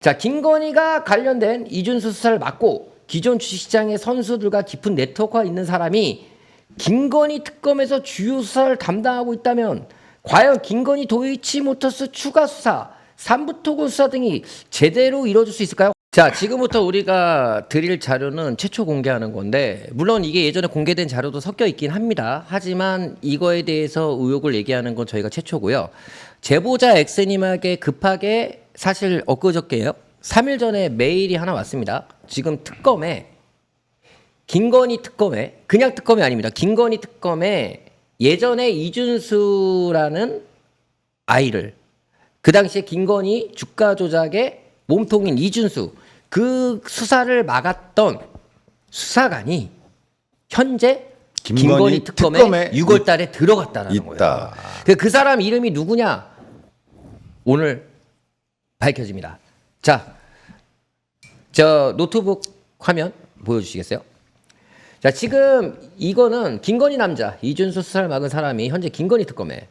자, 김건희가 관련된 이준수 수사를 맡고 기존 주식시장의 선수들과 깊은 네트워크가 있는 사람이 김건희 특검에서 주요 수사를 담당하고 있다면 과연 김건희 도이치모터스 추가 수사, 삼부토건 수사 등이 제대로 이루어질 수 있을까요? 자, 지금부터 우리가 드릴 자료는 최초 공개하는 건데 물론 이게 예전에 공개된 자료도 섞여 있긴 합니다. 하지만 이거에 대해서 의혹을 얘기하는 건 저희가 최초고요. 제보자 X님에게 급하게 사실 엊그저께요. 3일 전에 메일이 하나 왔습니다. 지금 특검에 김건희 특검에 그냥 특검이 아닙니다. 김건희 특검에 예전에 이준수라는 아이를 그 당시에 김건희 주가 조작의 몸통인 이준수 그 수사를 막았던 수사관이 현재 김건희 특검에 6월 달에 들어갔다라는 거예요. 그 사람 이름이 누구냐? 오늘 밝혀집니다. 자, 저 노트북 화면 보여주시겠어요? 자, 지금 이거는 김건희 남자 이준수 수사를 막은 사람이 현재 김건희 특검에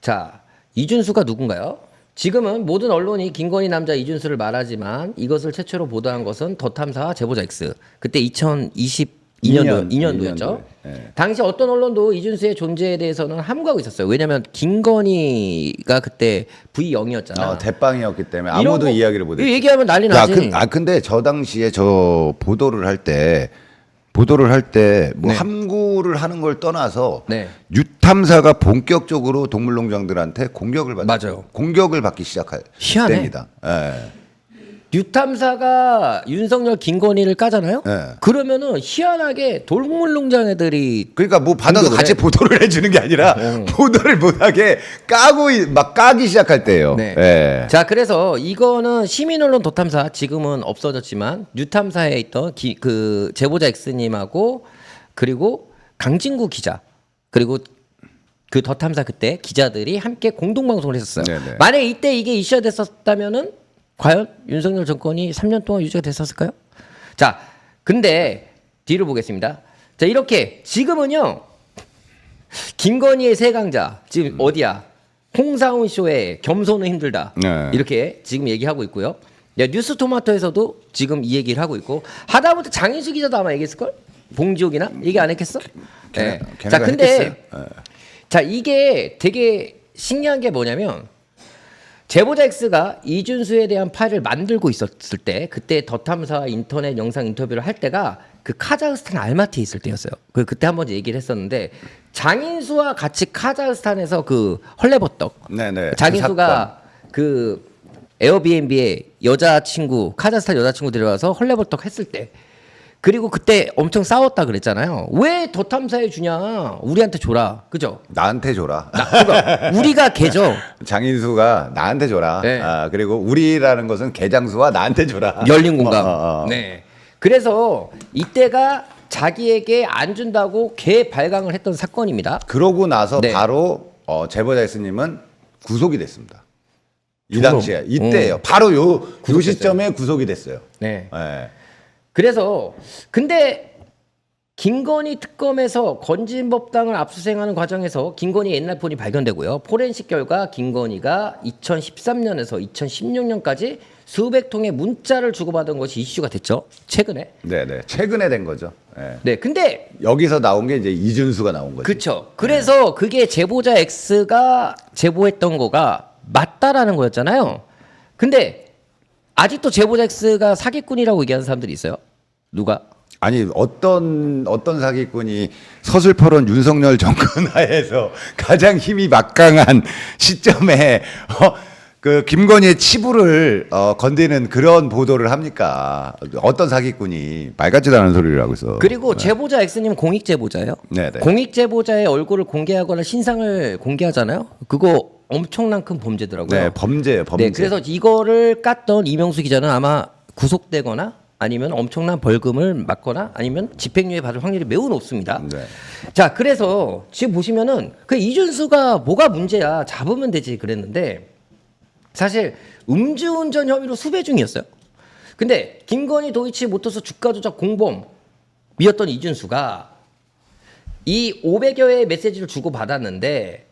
자, 이준수가 누군가요? 지금은 모든 언론이 김건희 남자 이준수를 말하지만 이것을 최초로 보도한 것은 더 탐사와 제보자 X. 그때 2022년도였죠. 네. 당시 어떤 언론도 이준수의 존재에 대해서는 함구하고 있었어요. 왜냐하면 김건희가 그때 V0이었잖아. 대빵이었기 때문에 아무도 이야기를 못 했죠. 얘기하면 난리 나지. 근데 저 당시에 저 보도를 할 때 뭐 네. 함구를 하는 걸 떠나서 네. 유탐사가 본격적으로 동물농장들한테 공격을 맞아요. 공격을 받기 시작할 희한해. 때입니다. 예. 유탐사가 윤석열 김건희를 까잖아요. 네. 그러면은 희한하게 동물농장 애들이 그러니까 뭐 받아서 같이 보도를 해주는 게 아니라 보도를 못하게 막 까기 시작할 때예요. 네. 예. 자, 그래서 이거는 시민언론 도탐사 지금은 없어졌지만 뉴탐사에 있던 그 제보자 X님하고 그리고 강진구 기자 그리고 그 더탐사 그때 기자들이 함께 공동방송을 했었어요. 네네. 만약에 이때 이게 이슈가 됐었다면은 과연 윤석열 정권이 3년 동안 유지가 됐었을까요? 자, 근데 뒤를 보겠습니다. 자, 이렇게 지금은요. 김건희의 세 강자 지금 어디야? 홍사훈 쇼에 겸손은 힘들다. 네. 이렇게 지금 얘기하고 있고요. 야, 뉴스토마토에서도 지금 이 얘기를 하고 있고 하다못해 장인수 기자도 아마 얘기했을걸? 봉지옥이나 얘기 안 했겠어? 네. 자, 근데 자, 이게 되게 신기한 게 뭐냐면 제보자 X가 이준수에 대한 파일을 만들고 있었을 때 그때 더탐사 인터넷 영상 인터뷰를 할 때가 그 카자흐스탄 알마티에 있을 때였어요. 그때 한번 얘기를 했었는데 장인수와 같이 카자흐스탄에서 그 헐레버떡 네네. 장인수가 그 에어비앤비에 여자친구 카자흐스탄 여자친구 데려와서 헐레버떡 했을 때 그리고 그때 엄청 싸웠다 그랬잖아요. 왜 더 탐사해 주냐? 우리한테 줘라. 그죠? 나한테 줘라. 그러니까 우리가 개죠. 장인수가 나한테 줘라. 네. 그리고 우리라는 것은 개장수와 나한테 줘라. 열린 공감. 네. 그래서 이때가 자기에게 안 준다고 개 발광을 했던 사건입니다. 그러고 나서 네. 바로 제보자 X님은 구속이 됐습니다. 이 그럼. 당시에 이때예요. 바로 요 시점에 구속이 됐어요. 네. 예. 그래서 근데 김건희 특검에서 건진법당을 압수수색하는 과정에서 김건희 옛날 폰이 발견되고요. 포렌식 결과 김건희가 2013년에서 2016년까지 수백 통의 문자를 주고받은 것이 이슈가 됐죠. 최근에. 네네. 최근에 된 거죠. 예. 네. 근데 여기서 나온 게 이제 이준수가 나온 거죠. 그렇죠. 그래서 그게 제보자 X가 제보했던 거가 맞다라는 거였잖아요. 근데 아직도 제보자 X가 사기꾼이라고 얘기하는 사람들이 있어요. 누가? 아니 어떤 사기꾼이 서슬퍼런 윤석열 정권 하에서 가장 힘이 막강한 시점에 그 김건희의 치부를 건드리는 그런 보도를 합니까? 어떤 사기꾼이 말 같지도 않은 소리를 하고 있어. 그리고 제보자 X님 공익 제보자예요. 네네. 공익 제보자의 얼굴을 공개하거나 신상을 공개하잖아요. 그거 엄청난 큰 범죄더라고요. 네, 범죄예요, 범죄. 네, 그래서 이거를 깠던 이명수 기자는 아마 구속되거나 아니면 엄청난 벌금을 맞거나 아니면 집행유예 받을 확률이 매우 높습니다. 네. 자, 그래서 지금 보시면은 그 이준수가 뭐가 문제야? 잡으면 되지 그랬는데 사실 음주운전 혐의로 수배 중이었어요. 근데 김건희 도이치모터스 주가 조작 공범이었던 이준수가 이 500여의 메시지를 주고 받았는데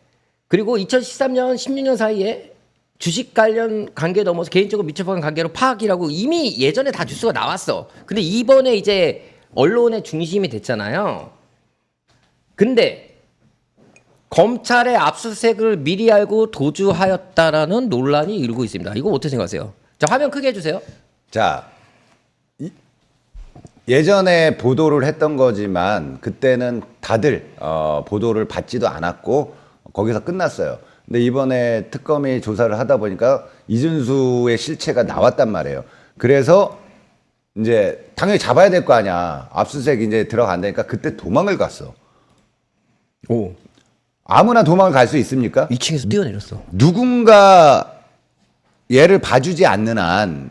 그리고 2013년 16년 사이에 주식 관련 관계 넘어서 개인적으로 미처분 관계로 파악이라고 이미 예전에 다 뉴스가 나왔어. 근데 이번에 이제 언론의 중심이 됐잖아요. 근데 검찰의 압수수색을 미리 알고 도주하였다라는 논란이 일고 있습니다. 이거 어떻게 생각하세요? 자, 화면 크게 해주세요. 자, 예전에 보도를 했던 거지만 그때는 다들 보도를 받지도 않았고 거기서 끝났어요. 근데 이번에 특검이 조사를 하다 보니까 이준수의 실체가 나왔단 말이에요. 그래서 이제 당연히 잡아야 될 거 아니야. 압수수색 이제 들어간다니까 그때 도망을 갔어. 오, 아무나 도망을 갈 수 있습니까? 2층에서 뛰어내렸어. 누군가 얘를 봐주지 않는 한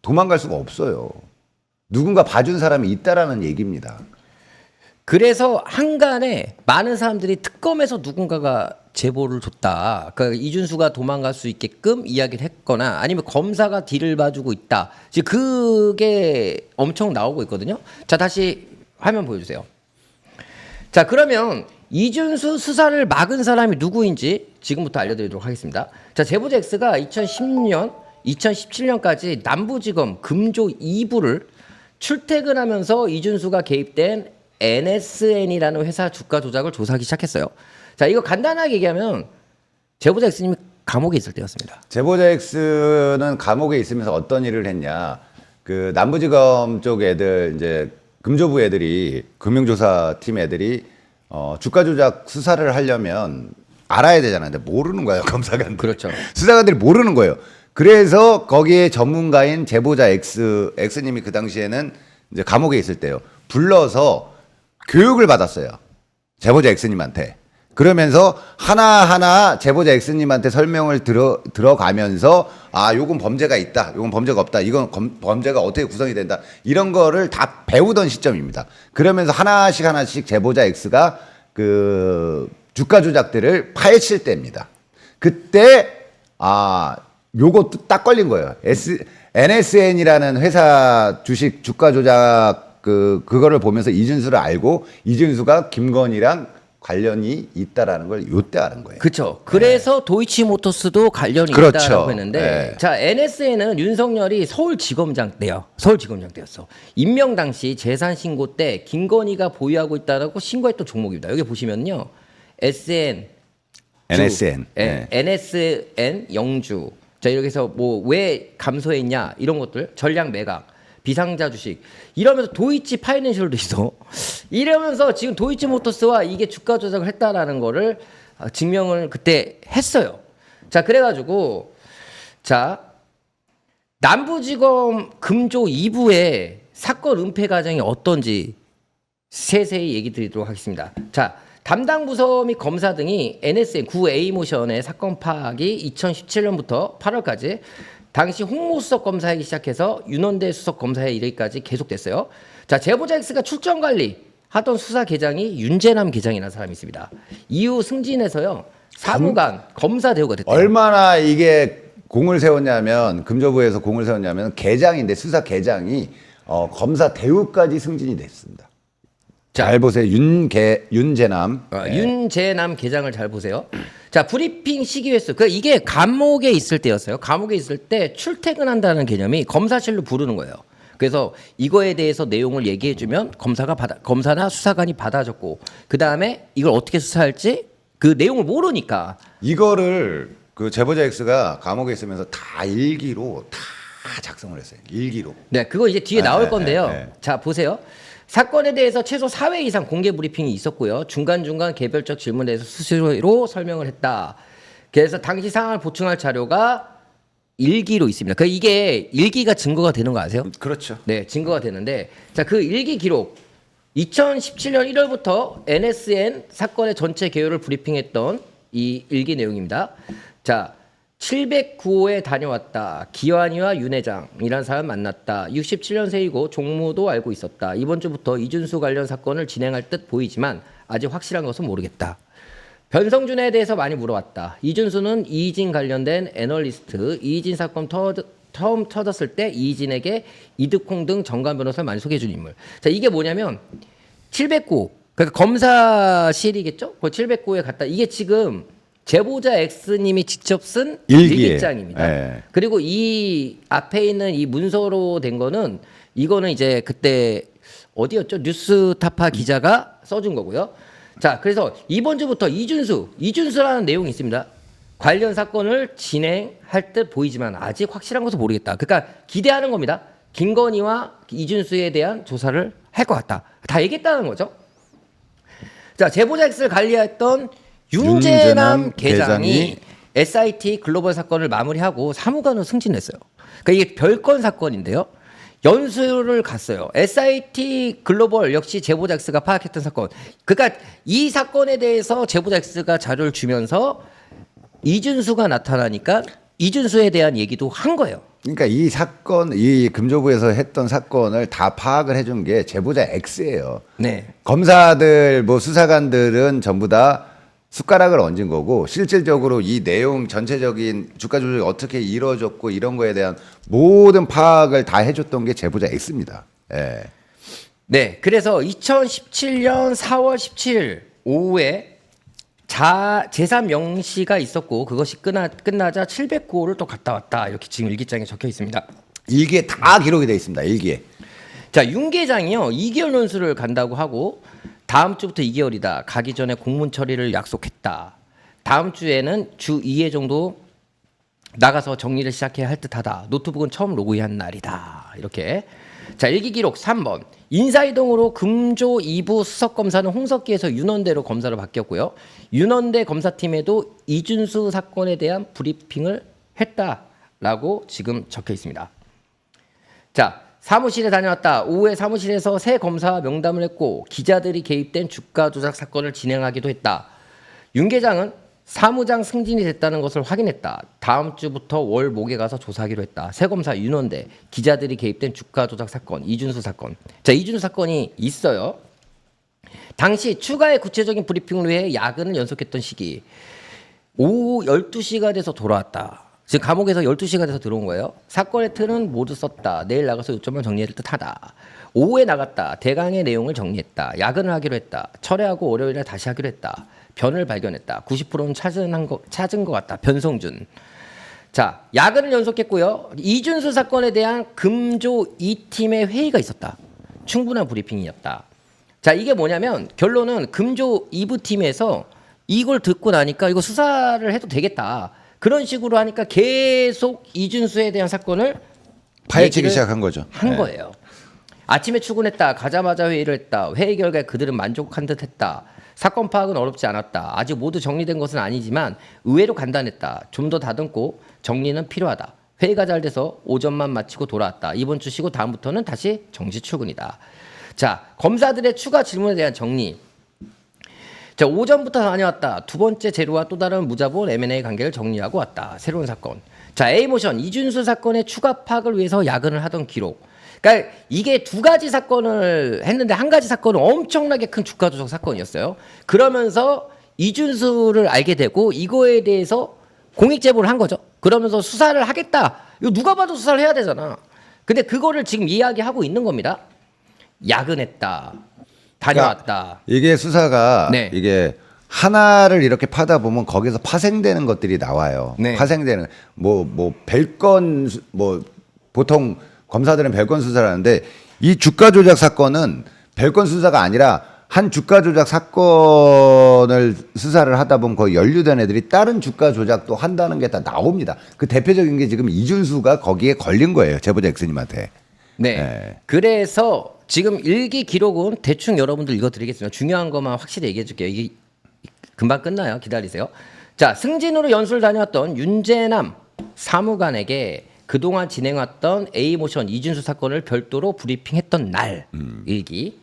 도망갈 수가 없어요. 누군가 봐준 사람이 있다라는 얘기입니다. 그래서 한간에 많은 사람들이 특검에서 누군가가 제보를 줬다. 그러니까 이준수가 도망갈 수 있게끔 이야기를 했거나 아니면 검사가 뒤를 봐주고 있다. 지금 그게 엄청 나오고 있거든요. 자, 다시 화면 보여주세요. 자, 그러면 이준수 수사를 막은 사람이 누구인지 지금부터 알려드리도록 하겠습니다. 자, 제보자 X가 2010년, 2017년까지 남부지검 금조 2부를 출퇴근하면서 이준수가 개입된 NSN이라는 회사 주가 조작을 조사하기 시작했어요. 자, 이거 간단하게 얘기하면 제보자 X님이 감옥에 있을 때였습니다. 제보자 X는 감옥에 있으면서 어떤 일을 했냐? 그 남부지검 쪽 애들 이제 금조부 애들이 금융조사팀 애들이 주가 조작 수사를 하려면 알아야 되잖아요. 근데 모르는 거예요, 검사관들. 그렇죠. 수사관들이 모르는 거예요. 그래서 거기에 전문가인 제보자 X님이 그 당시에는 이제 감옥에 있을 때요. 불러서 교육을 받았어요. 제보자 X님한테. 그러면서 하나하나 제보자 X님한테 설명을 들어가면서 아, 요건 범죄가 있다. 요건 범죄가 없다. 이건 범죄가 어떻게 구성이 된다. 이런 거를 다 배우던 시점입니다. 그러면서 하나씩 제보자 X가 그 주가 조작들을 파헤칠 때입니다. 그때 아, 요것도 딱 걸린 거예요. NSN이라는 회사 주식 주가 조작 그거를 보면서 이준수를 알고 이준수가 김건희랑 관련이 있다라는 걸 요때 아는 거예요. 그렇죠. 그래서 도이치모터스도 관련이 그렇죠. 있다라고 했는데, 네. 자, NSN은 윤석열이 서울지검장 때였어. 임명 당시 재산 신고 때 김건희가 보유하고 있다라고 신고했던 종목입니다. 여기 보시면요, NSN, 네. NSN 영주. 자, 이렇게 해서 뭐 왜 감소했냐 이런 것들, 전략 매각, 비상자 주식 이러면서 도이치 파이낸셜도 있어. 이러면서 지금 도이치모터스와 이게 주가 조작을 했다라는 거를 증명을 그때 했어요. 자, 그래가지고 자, 남부지검 금조 2부의 사건 은폐 과정이 어떤지 세세히 얘기 드리도록 하겠습니다. 자, 담당 부서 및 검사 등이 NSN 구 A모션의 사건 파악이 2017년부터 8월까지 당시 홍모수석 검사이기 시작해서 윤원대 수석 검사에 이르기까지 계속됐어요. 자, 제보자 X가 출정 관리 하던 수사 계장이 윤재남 계장이라는 사람이 있습니다. 이후 승진해서요, 사무관 검사 대우가 됐대요. 얼마나 이게 공을 세웠냐면 금조부에서 공을 세웠냐면 계장인데 수사 계장이 검사 대우까지 승진이 됐습니다. 잘 보세요. 윤재남. 윤재남 계장을 잘 보세요. 자, 브리핑 시기 횟수. 이게 감옥에 있을 때였어요. 감옥에 있을 때 출퇴근한다는 개념이 검사실로 부르는 거예요. 그래서 이거에 대해서 내용을 얘기해주면 검사나 수사관이 받아줬고, 그 다음에 이걸 어떻게 수사할지 그 내용을 모르니까. 이거를 그 제보자 X가 감옥에 있으면서 다 일기로 다 작성을 했어요. 일기로. 네, 그거 이제 뒤에 나올 건데요. 자, 보세요. 사건에 대해서 최소 4회 이상 공개 브리핑이 있었고요. 중간중간 개별적 질문에 대해서 수시로 설명을 했다. 그래서 당시 상황을 보충할 자료가 일기로 있습니다. 이게 일기가 증거가 되는 거 아세요? 그렇죠. 네, 증거가 되는데, 자, 그 일기 기록 2017년 1월부터 NSN 사건의 전체 개요를 브리핑했던 이 일기 내용입니다. 자, 709호에 다녀왔다. 기환이와 윤 회장이라는 사람 만났다. 67년생이고 종무도 알고 있었다. 이번 주부터 이준수 관련 사건을 진행할 듯 보이지만 아직 확실한 것은 모르겠다. 변성준에 대해서 많이 물어봤다. 이준수는 이진 관련된 애널리스트, 이진 사건 처음 터졌을 때 이진에게 이득콩 등 정관 변호사를 많이 소개해준 인물. 자, 이게 뭐냐면 709호, 그러니까 검사실이겠죠? 그 709호에 갔다. 이게 지금 제보자 X님이 직접 쓴 일기에. 일기장입니다. 예. 그리고 이 앞에 있는 이 문서로 된 거는 이거는 이제 그때 어디였죠? 뉴스타파 기자가 써준 거고요. 자, 그래서 이번 주부터 이준수라는 내용이 있습니다. 관련 사건을 진행할 듯 보이지만 아직 확실한 것은 모르겠다. 그러니까 기대하는 겁니다. 김건희와 이준수에 대한 조사를 할 것 같다. 다 얘기했다는 거죠. 자, 제보자 X를 관리했던 윤재남 계장이 SIT 글로벌 사건을 마무리하고 사무관으로 승진했어요. 그러니까 이게 별건 사건인데요. 연수를 갔어요. SIT 글로벌 역시 제보자 X가 파악했던 사건. 그러니까 이 사건에 대해서 제보자 X가 자료를 주면서 이준수가 나타나니까 이준수에 대한 얘기도 한 거예요. 그러니까 이 사건, 이 금조부에서 했던 사건을 다 파악을 해준 게 제보자 X예요. 네. 검사들, 뭐 수사관들은 전부 다 숟가락을 얹은 거고 실질적으로 이 내용 전체적인 주가 조작이 어떻게 이루어졌고 이런 거에 대한 모든 파악을 다 해줬던 게 제보자 X입니다. 예. 네. 그래서 2017년 4월 17일 오후에 제3 영시가 있었고 그것이 끝나자 709호를 또 갔다 왔다. 이렇게 지금 일기장에 적혀 있습니다. 일기에 다 기록이 돼 있습니다. 일기에. 자, 윤 계장이요. 2개월 연수를 간다고 하고 다음 주부터 2개월이다. 가기 전에 공문 처리를 약속했다. 다음 주에는 주 2회 정도 나가서 정리를 시작해야 할 듯하다. 노트북은 처음 로그인한 날이다. 이렇게. 자, 일기 기록 3번. 인사이동으로 금조 2부 수석검사는 홍석기에서 윤원대로 검사로 바뀌었고요. 윤원대 검사팀에도 이준수 사건에 대한 브리핑을 했다라고 지금 적혀 있습니다. 자, 사무실에 다녀왔다. 오후에 사무실에서 새 검사와 명담을 했고 기자들이 개입된 주가 조작 사건을 진행하기도 했다. 윤 계장은 사무장 승진이 됐다는 것을 확인했다. 다음 주부터 월 목에 가서 조사하기로 했다. 새 검사 윤원대 기자들이 개입된 주가 조작 사건 이준수 사건. 자, 이준수 사건이 있어요. 당시 추가의 구체적인 브리핑을 위해 야근을 연속했던 시기. 오후 12시가 돼서 돌아왔다. 지금 감옥에서 12시가 돼서 들어온 거예요. 사건의 틀은 모두 썼다. 내일 나가서 요점을 정리할 듯하다. 오후에 나갔다. 대강의 내용을 정리했다. 야근을 하기로 했다. 철회하고 월요일에 다시 하기로 했다. 변을 발견했다. 90%는 찾은 것 같다. 변성준. 자, 야근을 연속했고요. 이준수 사건에 대한 금조 2팀의 회의가 있었다. 충분한 브리핑이었다. 자, 이게 뭐냐면 결론은 금조 2부 팀에서 이걸 듣고 나니까 이거 수사를 해도 되겠다. 그런 식으로 하니까 계속 이준수에 대한 사건을 파헤치기 시작한 거죠. 한 거예요. 아침에 출근했다. 가자마자 회의를 했다. 회의 결과에 그들은 만족한 듯 했다. 사건 파악은 어렵지 않았다. 아직 모두 정리된 것은 아니지만 의외로 간단했다. 좀 더 다듬고 정리는 필요하다. 회의가 잘 돼서 오전만 마치고 돌아왔다. 이번 주 쉬고 다음부터는 다시 정시 출근이다. 자, 검사들의 추가 질문에 대한 정리. 자, 오전부터 다녀왔다. 두 번째 재료와 또 다른 무자본 M&A 관계를 정리하고 왔다. 새로운 사건. 자, A모션 이준수 사건의 추가 파악을 위해서 야근을 하던 기록. 그러니까 이게 두 가지 사건을 했는데 한 가지 사건은 엄청나게 큰 주가 조작 사건이었어요. 그러면서 이준수를 알게 되고 이거에 대해서 공익 제보를 한 거죠. 그러면서 수사를 하겠다. 이거 누가 봐도 수사를 해야 되잖아. 근데 그거를 지금 이야기하고 있는 겁니다. 야근했다. 다녀왔다. 그러니까 이게 수사가 네. 이게 하나를 이렇게 파다 보면 거기서 파생되는 것들이 나와요. 네. 파생되는 뭐 별건 뭐 보통 검사들은 별건 수사를 하는데 이 주가 조작 사건은 별건 수사가 아니라 한 주가 조작 사건을 수사를 하다 보면 거의 연루된 애들이 다른 주가 조작도 한다는 게 다 나옵니다. 그 대표적인 게 지금 이준수가 거기에 걸린 거예요. 제보자 X님한테. 네. 네. 그래서 지금 일기 기록은 대충 여러분들 읽어드리겠습니다. 중요한 것만 확실히 얘기해줄게요. 이게 금방 끝나요. 기다리세요. 자, 승진으로 연수를 다녀왔던 윤재남 사무관에게 그동안 진행했던 A모션 이준수 사건을 별도로 브리핑했던 날 일기.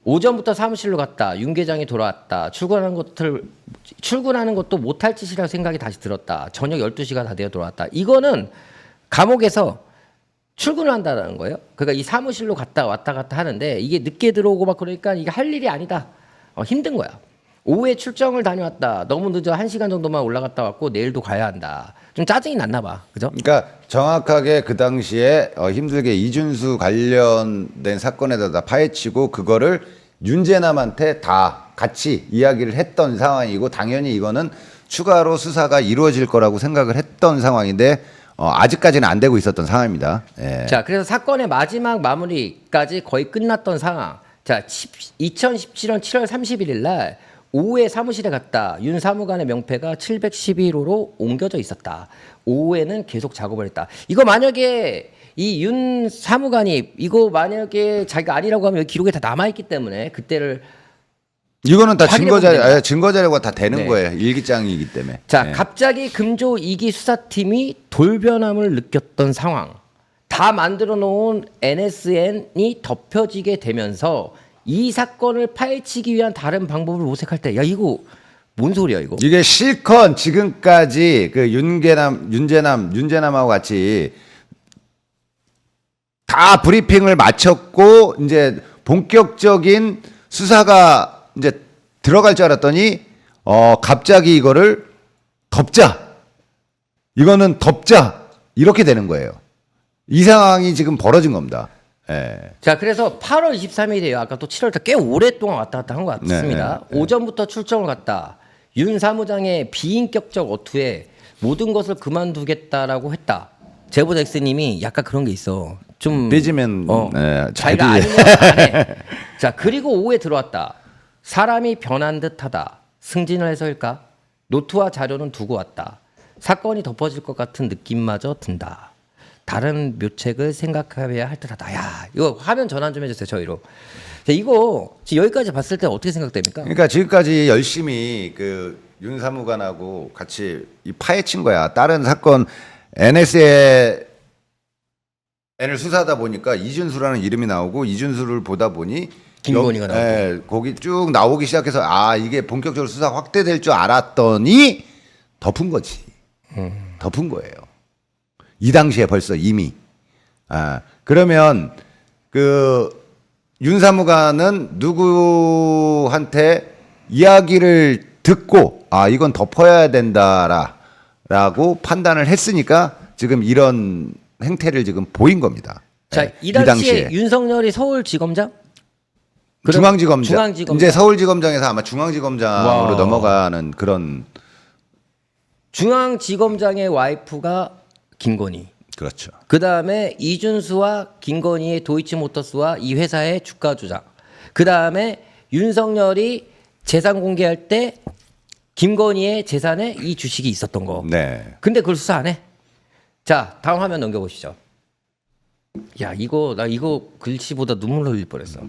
오전부터 사무실로 갔다. 윤 계장이 돌아왔다. 출근하는 것도 못할 짓이라고 생각이 다시 들었다. 저녁 12시가 다 되어 돌아왔다. 이거는 감옥에서 출근을 한다는 거예요. 그러니까 이 사무실로 왔다 갔다 하는데 이게 늦게 들어오고 막 그러니까 이게 할 일이 아니다. 힘든 거야. 오후에 출정을 다녀왔다. 너무 늦어 1시간 정도만 올라갔다 왔고 내일도 가야 한다. 좀 짜증이 났나 봐. 그죠? 그러니까 정확하게 그 당시에 힘들게 이준수 관련된 사건에다 다 파헤치고 그거를 윤재남한테 다 같이 이야기를 했던 상황이고 당연히 이거는 추가로 수사가 이루어질 거라고 생각을 했던 상황인데 아직까지는 안 되고 있었던 상황입니다. 예. 자, 그래서 사건의 마지막 마무리까지 거의 끝났던 상황. 자, 2017년 7월 31일 날 오후에 사무실에 갔다. 윤 사무관의 명패가 711호로 옮겨져 있었다. 오후에는 계속 작업을 했다. 이거 만약에 이 윤 사무관이 이거 만약에 자기가 아니라고 하면 여기 기록에 다 남아있기 때문에 그때를 이거는 다 확인해 보면 됩니다. 증거 자료가 다 되는 네. 거예요. 일기장이기 때문에. 자, 예. 갑자기 금조 2기 수사팀이 돌변함을 느꼈던 상황. 다 만들어 놓은 NSN이 덮여지게 되면서 이 사건을 파헤치기 위한 다른 방법을 모색할 때, 야, 이거 뭔 소리야, 이거? 이게 실컷 지금까지 그 윤재남하고 같이 다 브리핑을 마쳤고 이제 본격적인 수사가 이제 들어갈 줄 알았더니 갑자기 이거를 덮자. 이거는 덮자. 이렇게 되는 거예요. 이 상황이 지금 벌어진 겁니다. 예. 자, 그래서 8월 23일이에요. 아까 또 7월 꽤 오랫동안 왔다 갔다 한 것 같습니다. 네. 오전부터 출정을 갔다. 윤 사무장의 비인격적 어투에 모든 것을 그만두겠다라고 했다. 제보 엑스님이 약간 그런 게 있어. 좀 삐지면 자기가 아니면 안 해. 자, 그리고 오후에 들어왔다. 사람이 변한 듯하다. 승진을 해서일까? 노트와 자료는 두고 왔다. 사건이 덮어질 것 같은 느낌마저 든다. 다른 묘책을 생각해야 할 듯하다. 야, 이거 화면 전환 좀 해주세요, 저희로. 자, 이거 지금 여기까지 봤을 때 어떻게 생각됩니까? 그러니까 지금까지 열심히 그 윤 사무관하고 같이 이 파헤친 거야. 다른 사건 NSN을 수사하다 보니까 이준수라는 이름이 나오고 이준수를 보다 보니 김건희가 나오고. 예, 거기 쭉 나오기 시작해서 이게 본격적으로 수사 확대될 줄 알았더니 덮은 거지. 덮은 거예요. 이 당시에 벌써 이미. 그러면 그 윤 사무관은 누구한테 이야기를 듣고 이건 덮어야 된다라고 판단을 했으니까 지금 이런 행태를 지금 보인 겁니다. 자, 예, 이 당시에 윤석열이 서울지검장? 중앙지검장. 이제 서울지검장에서 아마 중앙지검장으로 와. 넘어가는 그런. 중앙지검장의 와이프가 김건희. 그렇죠. 그 다음에 이준수와 김건희의 도이치모터스와 이 회사의 주가 조작. 그 다음에 윤석열이 재산 공개할 때 김건희의 재산에 이 주식이 있었던 거. 네. 근데 그걸 수사 안 해. 자, 다음 화면 넘겨보시죠. 야, 나 이거 글씨보다 눈물 흘릴 뻔했어.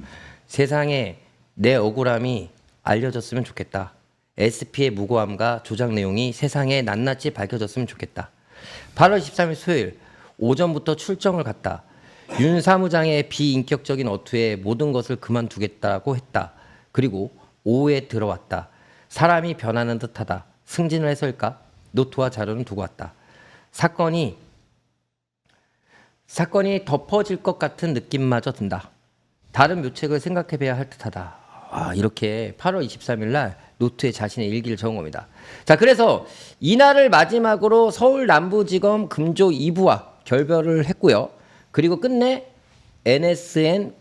세상에 내 억울함이 알려졌으면 좋겠다. SP의 무고함과 조작 내용이 세상에 낱낱이 밝혀졌으면 좋겠다. 8월 13일 수요일 오전부터 출정을 갔다. 윤 사무장의 비인격적인 어투에 모든 것을 그만두겠다고 했다. 그리고 오후에 들어왔다. 사람이 변하는 듯하다. 승진을 해서일까? 노트와 자료는 두고 왔다. 사건이 덮어질 것 같은 느낌마저 든다. 다른 묘책을 생각해봐야 할 듯하다. 이렇게 8월 23일 날 노트에 자신의 일기를 적은 겁니다. 자, 그래서 이날을 마지막으로 서울 남부지검 금조 2부와 결별을 했고요. 그리고 끝내 NSN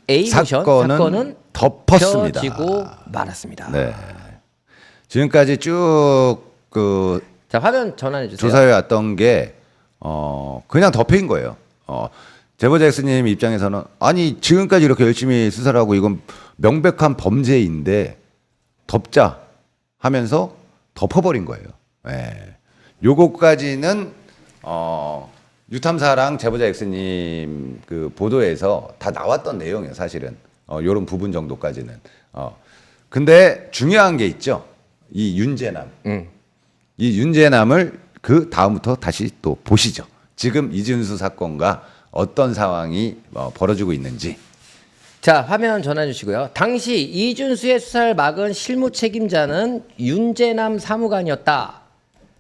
A모션 사건은 덮었습니다. 덮여지고 말았습니다. 네. 지금까지 쭉 그 자, 화면 전환해 주세요. 조사해 왔던 게 그냥 덮인 거예요. 제보자 X님 입장에서는 아니 지금까지 이렇게 열심히 수사를 하고 이건 명백한 범죄인데 덮자 하면서 덮어버린 거예요. 예. 요거까지는 유탐사랑 제보자 X님 그 보도에서 다 나왔던 내용이에요. 사실은 요런 부분 정도까지는. 근데 중요한 게 있죠. 이 윤재남. 이 윤재남을 그 다음부터 다시 또 보시죠. 지금 이준수 사건과 어떤 상황이 벌어지고 있는지. 자, 화면 전환해 주시고요. 당시 이준수의 수사를 막은 실무 책임자는 윤재남 사무관이었다.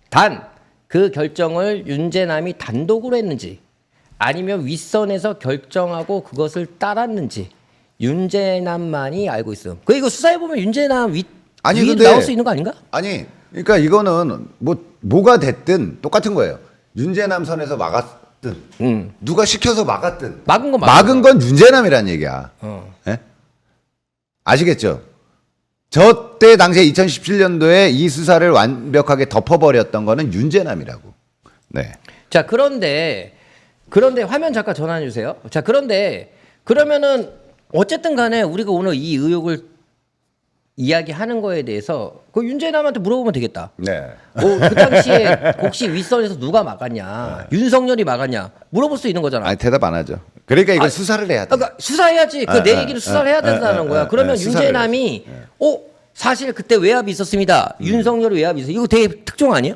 단 그 결정을 윤재남이 단독으로 했는지 아니면 윗선에서 결정하고 그것을 따랐는지 윤재남만이 알고 있음. 이거 수사해 보면 윤재남 위에 나올 수 있는 거 아닌가? 아니, 그러니까 이거는 뭐가 됐든 똑같은 거예요. 윤재남 선에서 막았든 누가 시켜서 막았든 막은 건 윤재남이란 얘기야. 예? 아시겠죠? 저 때 당시에 2017년도에 이 수사를 완벽하게 덮어버렸던 거는 윤재남이라고. 네. 자, 그런데 화면 잠깐 전환해 주세요. 자, 그런데 그러면은 어쨌든 간에 우리가 오늘 이 의혹을 이야기하는 거에 대해서 그 윤재남한테 물어보면 되겠다. 네. 그 당시에 혹시 윗선에서 누가 막았냐? 윤석열이 막았냐? 물어볼 수 있는 거잖아. 아니 대답 안 하죠. 그러니까 이거 수사를 해야 돼. 그러니까 수사해야지. 내 얘기를 수사를 해야 된다는 거야. 그러면 수사를 윤재남이 사실 그때 외압이 있었습니다. 윤석열이 외압이 있어. 이거 되게 특종 아니야?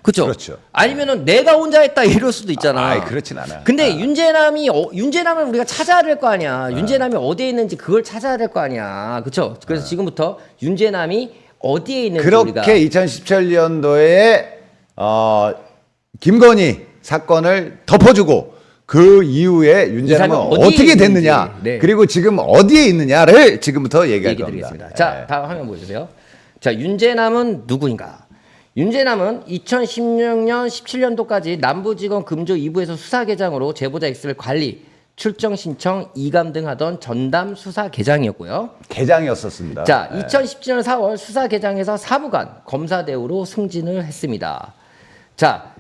그쵸? 그렇죠. 아니면은 내가 혼자 했다 이럴 수도 있잖아. 아이, 그렇진 않아. 근데 윤재남을 우리가 찾아야 될 거 아니야. 윤재남이 어디에 있는지 그걸 찾아야 될 거 아니야. 그쵸? 그래서 지금부터 윤재남이 어디에 있는지 그렇게 우리가 2017년도에 김건희 사건을 덮어주고 그 이후에 윤재남은 사람이 어디에 어떻게 있는지, 됐느냐 네. 그리고 지금 어디에 있느냐를 지금부터 얘기할 얘기 겁니다. 드리겠습니다. 자, 다음 화면 보여주세요. 자, 윤재남은 누구인가? 윤재남은 2016년, 17년도까지 남부지검 금조 2부에서 수사계장으로 제보자 X를 관리, 출정 신청, 이감 등 하던 전담 수사계장이었고요. 계장이었었습니다. 자, 2017년 4월 수사계장에서 사무관, 검사 대우로 승진을 했습니다. 자,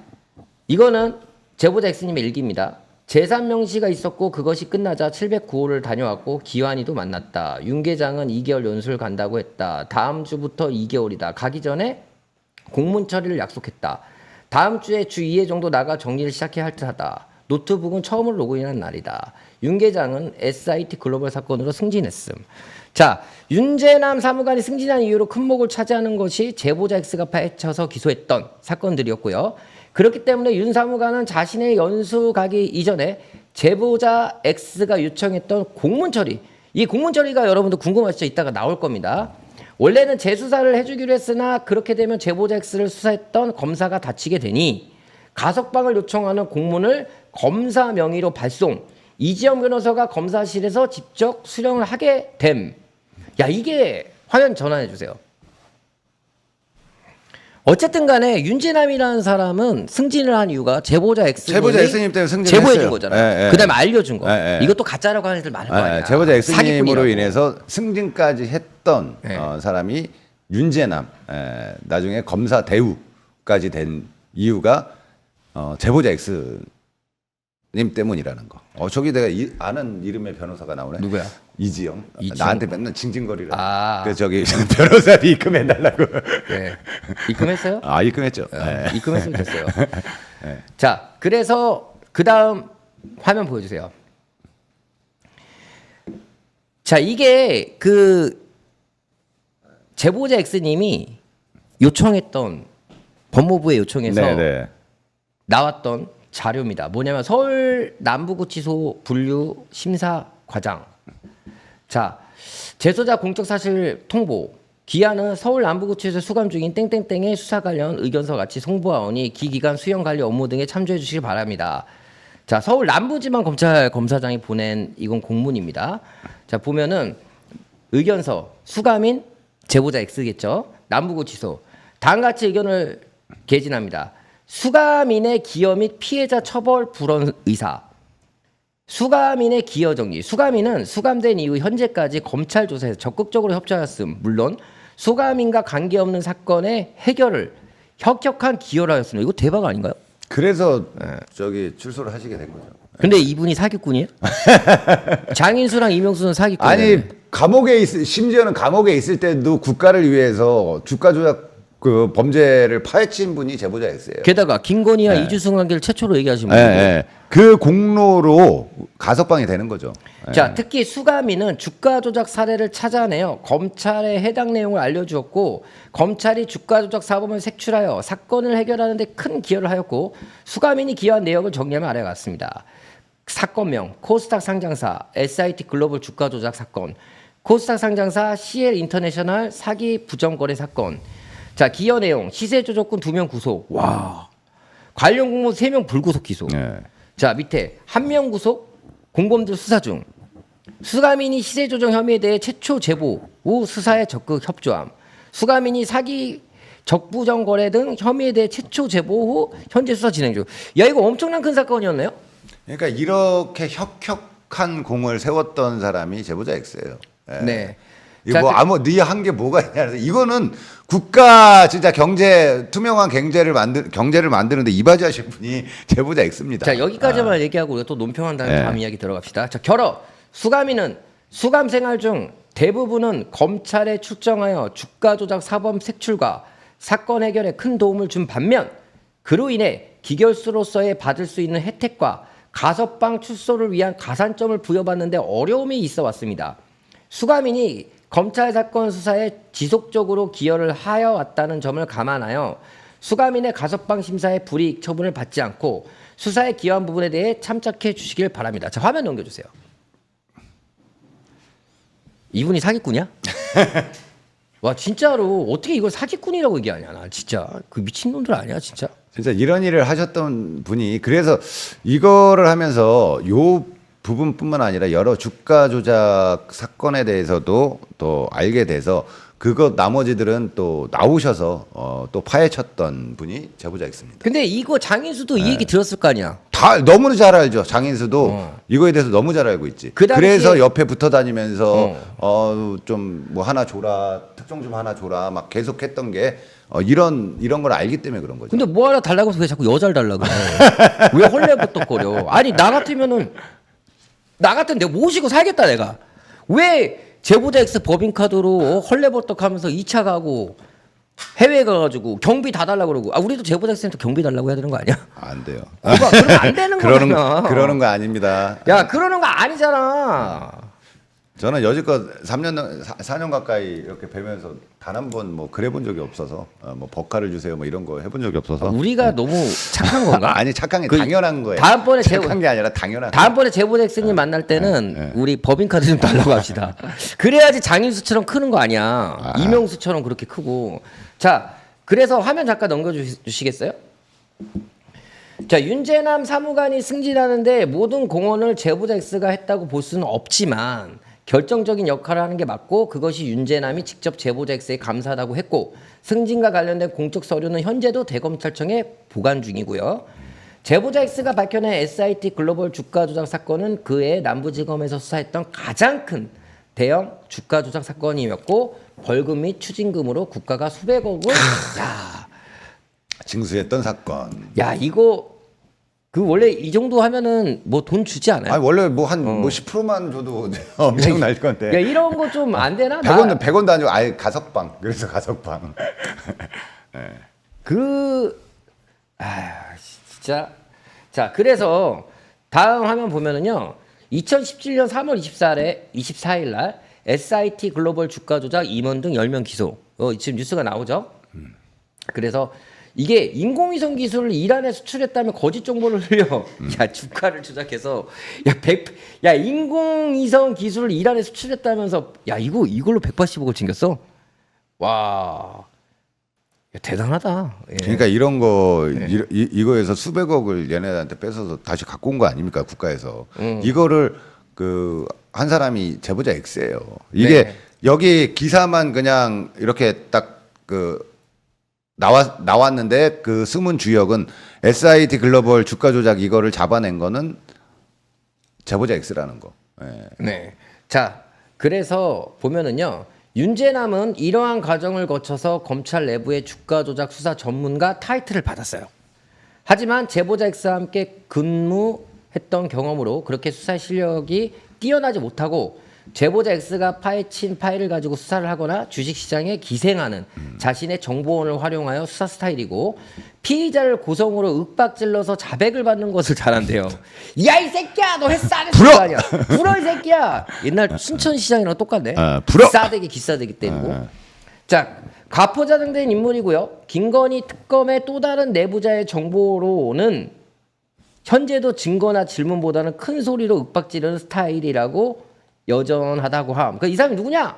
이거는 제보자 X님의 일기입니다. 재산 명시가 있었고 그것이 끝나자 709호를 다녀왔고 기환이도 만났다. 윤 계장은 2개월 연수를 간다고 했다. 다음 주부터 2개월이다. 가기 전에 공문 처리를 약속했다. 다음 주에 주 2회 정도 나가 정리를 시작해야 할 듯하다. 노트북은 처음으로 로그인한 날이다. 윤 계장은 SIT 글로벌 사건으로 승진했음. 자, 윤재남 사무관이 승진한 이유로 큰 목을 차지하는 것이 제보자 X가 파헤쳐서 기소했던 사건들이었고요. 그렇기 때문에 윤 사무관은 자신의 연수 가기 이전에 제보자 X가 요청했던 공문 처리, 이 공문 처리가 여러분들 궁금하시죠? 이따가 나올 겁니다. 원래는 재수사를 해주기로 했으나 그렇게 되면 제보자 X를 수사했던 검사가 다치게 되니 가석방을 요청하는 공문을 검사 명의로 발송, 이지영 변호사가 검사실에서 직접 수령을 하게 됨. 야, 이게 화면 전환해 주세요. 어쨌든 간에 윤재남이라는 사람은 승진을 한 이유가 제보자 X님 때문에 승진을 제보해 준 했어요. 거잖아요. 예, 예. 그다음에 알려준 거. 예, 예. 이것도 가짜라고 하는 애들 많을 거 아니야. 제보자 X님으로 사기꾼이라고. 인해서 승진까지 했던 네. 사람이 윤재남, 나중에 검사 대우까지 된 이유가 제보자 X님 때문이라는 거. 저기 내가 아는 이름의 변호사가 나오네. 누구야? 이지영. 이지영? 나한테 맨날 징징거리라. 아. 그 저기 변호사비 입금해달라고. 네. 입금했어요? 입금했죠. 네. 입금했으면 됐어요. 자, 그래서 그 다음 화면 보여주세요. 자, 이게 그 제보자 X님이 요청했던 법무부에 요청해서 네네. 나왔던 자료입니다. 뭐냐면 서울 남부구치소 분류 심사 과장. 자, 재소자 공적 사실 통보. 기한은 서울 남부구치소에서 수감 중인 땡땡땡의 수사 관련 의견서 같이 송부하오니 기기관 수용 관리 업무 등에 참조해 주시기 바랍니다. 자, 서울 남부지방 검찰 검사장이 보낸 이건 공문입니다. 자, 보면은 의견서 수감인 제보자 X겠죠. 남부구치소 다음같이 의견을 개진합니다. 수감인의 기여 및 피해자 처벌 불원 의사. 수감인의 기여 정리. 수감인은 수감된 이후 현재까지 검찰 조사에 적극적으로 협조하였음. 물론 수감인과 관계없는 사건의 해결을 혁혁한 기여를 하였습니다. 이거 대박 아닌가요? 그래서 저기 출소를 하시게 된 거죠. 근데 이분이 사기꾼이에요? 장인수랑 이명수는 사기꾼이에요. 아니 심지어는 감옥에 있을 때도 국가를 위해서 주가 조작 그 범죄를 파헤친 분이 제보자 X예요. 게다가 김건희와 이주승 관계를 최초로 얘기하신 분이에요. 예. 그 공로로 가석방이 되는 거죠. 자, 특히 수감인은 주가 조작 사례를 찾아내어 검찰에 해당 내용을 알려주었고 검찰이 주가 조작 사범을 색출하여 사건을 해결하는 데 큰 기여를 하였고 수감인이 기여한 내역을 정리하면 아래와 같습니다. 사건명 코스닥 상장사 SIT 글로벌 주가 조작 사건, 코스닥 상장사 CL 인터내셔널 사기 부정거래 사건. 자, 기여 내용 시세 조작꾼 2명 구속. 와. 관련 공무원 3명 불구속 기소. 자, 밑에 1명 구속, 공범들 수사 중. 수감인이 시세 조정 혐의에 대해 최초 제보 후 수사에 적극 협조함. 수감인이 사기 적부정 거래 등 혐의에 대해 최초 제보 후 현재 수사 진행 중. 야, 이거 엄청난 큰 사건이었네요. 그러니까 이렇게 혁혁한 공을 세웠던 사람이 제보자 X예요. 네. 이거 뭐 아무 네 한 게 뭐가 있냐. 그래서 이거는 국가 진짜 투명한 경제를 만드는데 이바지하신 분이 제보자 X입니다. 자, 여기까지만 얘기하고 우리가 또 논평한 다음에 다음 이야기 들어갑시다. 자, 결어 수감인은 수감 생활 중 대부분은 검찰에 출정하여 주가 조작 사범 색출과 사건 해결에 큰 도움을 준 반면 그로 인해 기결수로서의 받을 수 있는 혜택과 가석방 출소를 위한 가산점을 부여받는데 어려움이 있어 왔습니다. 수감인이 검찰 사건 수사에 지속적으로 기여를 하여 왔다는 점을 감안하여 수감인의 가석방 심사에 불이익 처분을 받지 않고 수사에 기여한 부분에 대해 참작해 주시길 바랍니다. 자, 화면 넘겨주세요. 이분이 사기꾼이야? 와, 진짜로 어떻게 이걸 사기꾼이라고 얘기하냐. 나 진짜 그 미친놈들 아니야 진짜. 진짜 이런 일을 하셨던 분이 그래서 이거를 하면서 요 부분뿐만 아니라 여러 주가 조작 사건에 대해서도 또 알게 돼서 그것 나머지들은 또 나오셔서 또 파헤쳤던 분이 제보자 있습니다. 근데 이거 장인수도 이 얘기 들었을 거 아니야. 다 너무 잘 알죠. 장인수도 이거에 대해서 너무 잘 알고 있지. 그 당시에- 그래서 옆에 붙어 다니면서 좀 뭐 하나 줘라, 특종 좀 하나 줘라 막 계속 했던 게 이런 걸 알기 때문에 그런 거죠. 근데 뭐 하나 달라고 해서 왜 자꾸 여자를 달라고 그래? 왜 헐레벌떡거려? 아니 나 같으면 내가 모시고 살겠다 내가. 왜 제보자 X 법인카드로 헐레벌떡하면서 2차 가고 해외 가가지고 경비 다 달라고 그러고 우리도 제보자 X한테 경비 달라고 해야 되는 거 아니야? 안 돼요. 그러면 안 되는 거잖아. 그러는 거 아닙니다. 야 그러는 거 아니잖아. 저는 여지껏 4년 가까이 이렇게 뵈면서 단 한 번 뭐 그래 본 적이 없어서 뭐 버카를 주세요 뭐 이런 거 해본 적이 없어서 우리가 너무 착한 건가? 아니 착한 게 그 당연한 거예요. 다음번에 착한 게 아니라 당연한 다음번에 제보자 X님 만날 때는 우리 법인카드 좀 달라고 합시다. 그래야지 장인수처럼 크는 거 아니야. 이명수처럼 그렇게 크고. 자, 그래서 화면 잠깐 넘겨주시겠어요? 자, 윤재남 사무관이 승진하는데 모든 공헌을 제보자 X가 했다고 볼 수는 없지만 결정적인 역할을 하는 게 맞고 그것이 윤재남이 직접 제보자 X에 감사하다고 했고 승진과 관련된 공적 서류는 현재도 대검찰청에 보관 중이고요. 제보자 X가 밝혀낸 SIT 글로벌 주가 조작 사건은 그해 남부지검에서 수사했던 가장 큰 대형 주가 조작 사건이었고 벌금 및 추징금으로 국가가 수백억을 징수했던 사건. 야 이거 그 원래 이 정도 하면은 뭐 돈 주지 않아요? 아니 원래 뭐 한 뭐 10%만 줘도 엄청 날 건데. 야 이런 거 좀 안 되나? 100원도 아니고 아예 가석방. 그래서 가석방. 진짜. 자, 그래서 다음 화면 보면은요. 2017년 3월 24일 날 SIT 글로벌 주가 조작 임원 등 10명 기소. 지금 뉴스가 나오죠? 그래서 이게 인공위성 기술을 이란에 수출했다면 거짓 정보를 흘려 야 주가를 조작해서 야 인공위성 기술을 이란에 수출했다면서 야 이걸로 180억을 챙겼어? 와 야, 대단하다. 예. 그러니까 이런 거 이거에서 수백억을 얘네한테 뺏어서 다시 갖고 온 거 아닙니까 국가에서. 이거를 그 한 사람이 제보자 X예요. 이게 네. 여기 기사만 그냥 이렇게 딱 그 나왔는데 그 숨은 주역은 SIT 글로벌 주가 조작 이거를 잡아낸 거는 제보자 X라는 거. 예. 네. 자, 그래서 보면은요. 윤재남은 이러한 과정을 거쳐서 검찰 내부의 주가 조작 수사 전문가 타이틀을 받았어요. 하지만 제보자 X와 함께 근무했던 경험으로 그렇게 수사 실력이 뛰어나지 못하고 제보자 X가 파헤친 파일을 가지고 수사를 하거나 주식시장에 기생하는 자신의 정보원을 활용하여 수사 스타일이고 피의자를 고성으로 윽박질러서 자백을 받는 것을 잘한대요. 야 이 새끼야 너 했어 안 했어? 불어! 아니야. 불어 이 새끼야. 옛날 순천시장이랑 똑같네. 불어! 싸대기 기싸대기 때리고. 자 가포자등된 인물이고요. 김건희 특검의 또 다른 내부자의 정보로는 현재도 증거나 질문보다는 큰 소리로 윽박지르는 스타일이라고 여전하다고 함. 이 사람이 누구냐?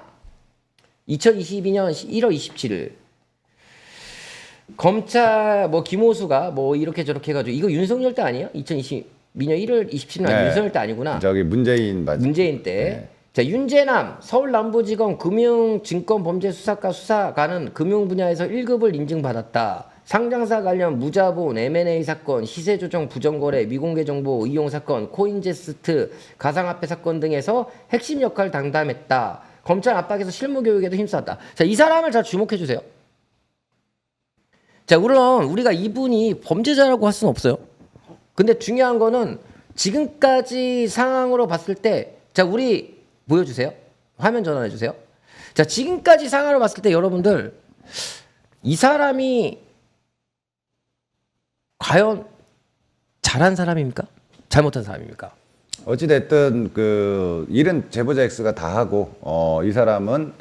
2022년 1월 27일 검찰 뭐 김호수가 뭐 이렇게 저렇게 해가지고 이거 윤석열 때 아니에요? 2022년 1월 27일 네. 윤석열 때 아니구나. 저기 문재인 맞. 문재인 때. 네. 자 윤재남 서울남부지검 금융증권범죄수사과 수사관은 금융 분야에서 1급을 인증받았다. 상장사 관련 무자본, M&A 사건, 시세조정 부정거래, 미공개 정보 이용 사건, 코인제스트, 가상화폐 사건 등에서 핵심 역할을 담당했다. 검찰 압박에서 실무 교육에도 힘썼다. 자, 이 사람을 잘 주목해 주세요. 자, 물론 우리가 이분이 범죄자라고 할 수는 없어요. 근데 중요한 거는 지금까지 상황으로 봤을 때, 자, 우리 보여주세요. 화면 전환해 주세요. 자, 지금까지 상황으로 봤을 때 여러분들 이 사람이 과연 잘한 사람입니까? 잘못한 사람입니까? 어찌됐든 그 일은 제보자 X가 다 하고 이 사람은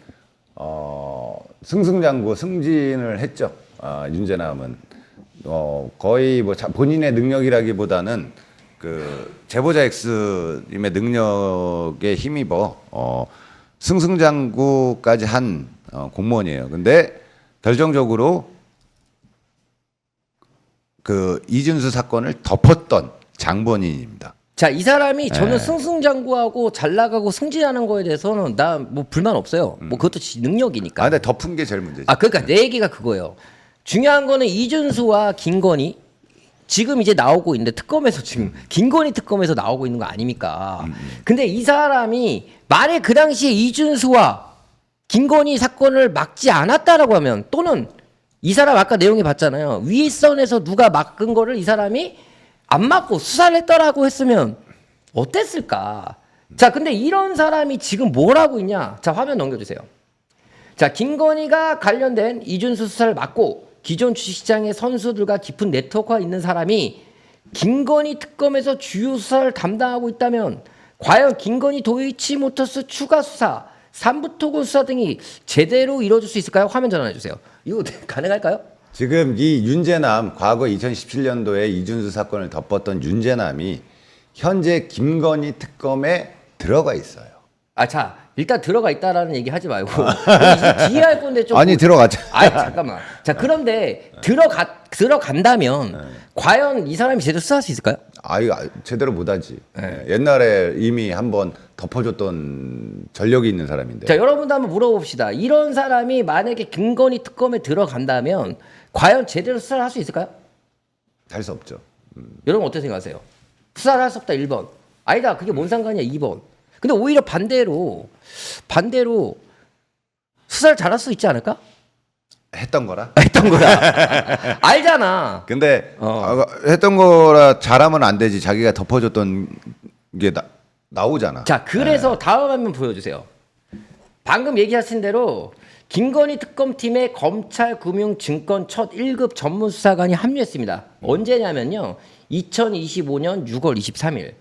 승승장구 승진을 했죠. 윤재남은 거의 뭐 본인의 능력이라기보다는 그 제보자 X님의 능력에 힘입어 승승장구까지 한 공무원이에요. 근데 결정적으로 그 이준수 사건을 덮었던 장본인입니다. 자, 이 사람이 저는 승승장구하고 잘 나가고 승진하는 거에 대해서는 나 뭐 불만 없어요. 뭐 그것도 능력이니까. 근데 덮은 게 제일 문제지. 그러니까 내 얘기가 그거예요. 중요한 거는 이준수와 김건희 지금 이제 나오고 있는데 특검에서 지금 김건희 특검에서 나오고 있는 거 아닙니까? 근데 이 사람이 만약 그 당시에 이준수와 김건희 사건을 막지 않았다라고 하면, 또는 이 사람 아까 내용이 봤잖아요. 윗선에서 누가 막은 거를 이 사람이 안 막고 수사를 했더라고 했으면 어땠을까? 자, 근데 이런 사람이 지금 뭘 하고 있냐? 자, 화면 넘겨주세요. 자, 김건희가 관련된 이준수 수사를 막고 기존 주식시장의 선수들과 깊은 네트워크가 있는 사람이 김건희 특검에서 주요 수사를 담당하고 있다면 과연 김건희 도이치모터스 추가 수사, 삼부토건 수사 등이 제대로 이루어질 수 있을까요? 화면 전환해 주세요. 이거 가능할까요? 지금 이 윤재남, 과거 2017년도에 이준수 사건을 덮었던 윤재남이 현재 김건희 특검에 들어가 있어요. 자, 일단 들어가 있다라는 얘기 하지 말고 이제 뒤에 할 건데 좀 아니 들어가자. 잠깐만. 자, 그런데 들어간다면 과연 이 사람이 제대로 수사할 수 있을까요? 이거 제대로 못하지. 옛날에 이미 한번 덮어줬던 전력이 있는 사람인데. 자, 여러분도 한번 물어봅시다. 이런 사람이 만약에 김건희 특검에 들어간다면 과연 제대로 수사를 할 수 있을까요? 할 수 없죠. 여러분 어떻게 생각하세요? 수사를 할 수 없다 1번. 아니다, 그게 뭔 상관이야 2번. 근데 오히려 반대로 수사를 잘할 수 있지 않을까? 했던 거라. 했던 거야. 알잖아. 근데 했던 거라 잘하면 안 되지. 자기가 덮어줬던 게 나오잖아. 자, 그래서 다음 화면 보여주세요. 방금 얘기하신 대로 김건희 특검팀에 검찰금융증권 첫 1급 전문수사관이 합류했습니다. 언제냐면요, 2025년 6월 23일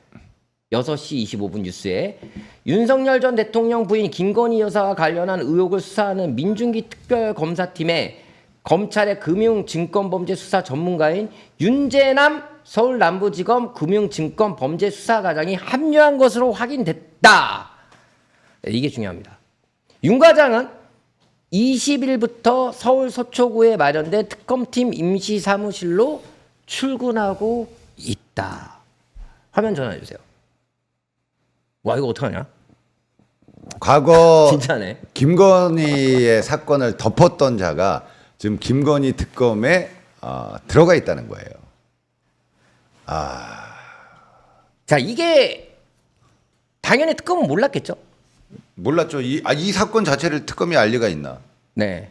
6시 25분 뉴스에 윤석열 전 대통령 부인 김건희 여사와 관련한 의혹을 수사하는 민중기 특별검사팀에 검찰의 금융증권범죄 수사 전문가인 윤재남 서울 남부지검 금융증권범죄수사과장이 합류한 것으로 확인됐다. 이게 중요합니다. 윤 과장은 20일부터 서울 서초구에 마련된 특검팀 임시사무실로 출근하고 있다. 화면 전환해 주세요. 와, 이거 어떡하냐? 과거 진짜네. 김건희의 사건을 덮었던 자가 지금 김건희 특검에 들어가 있다는 거예요. 자, 이게 당연히 특검은 몰랐겠죠? 몰랐죠. 이 사건 자체를 특검이 알 리가 있나? 네.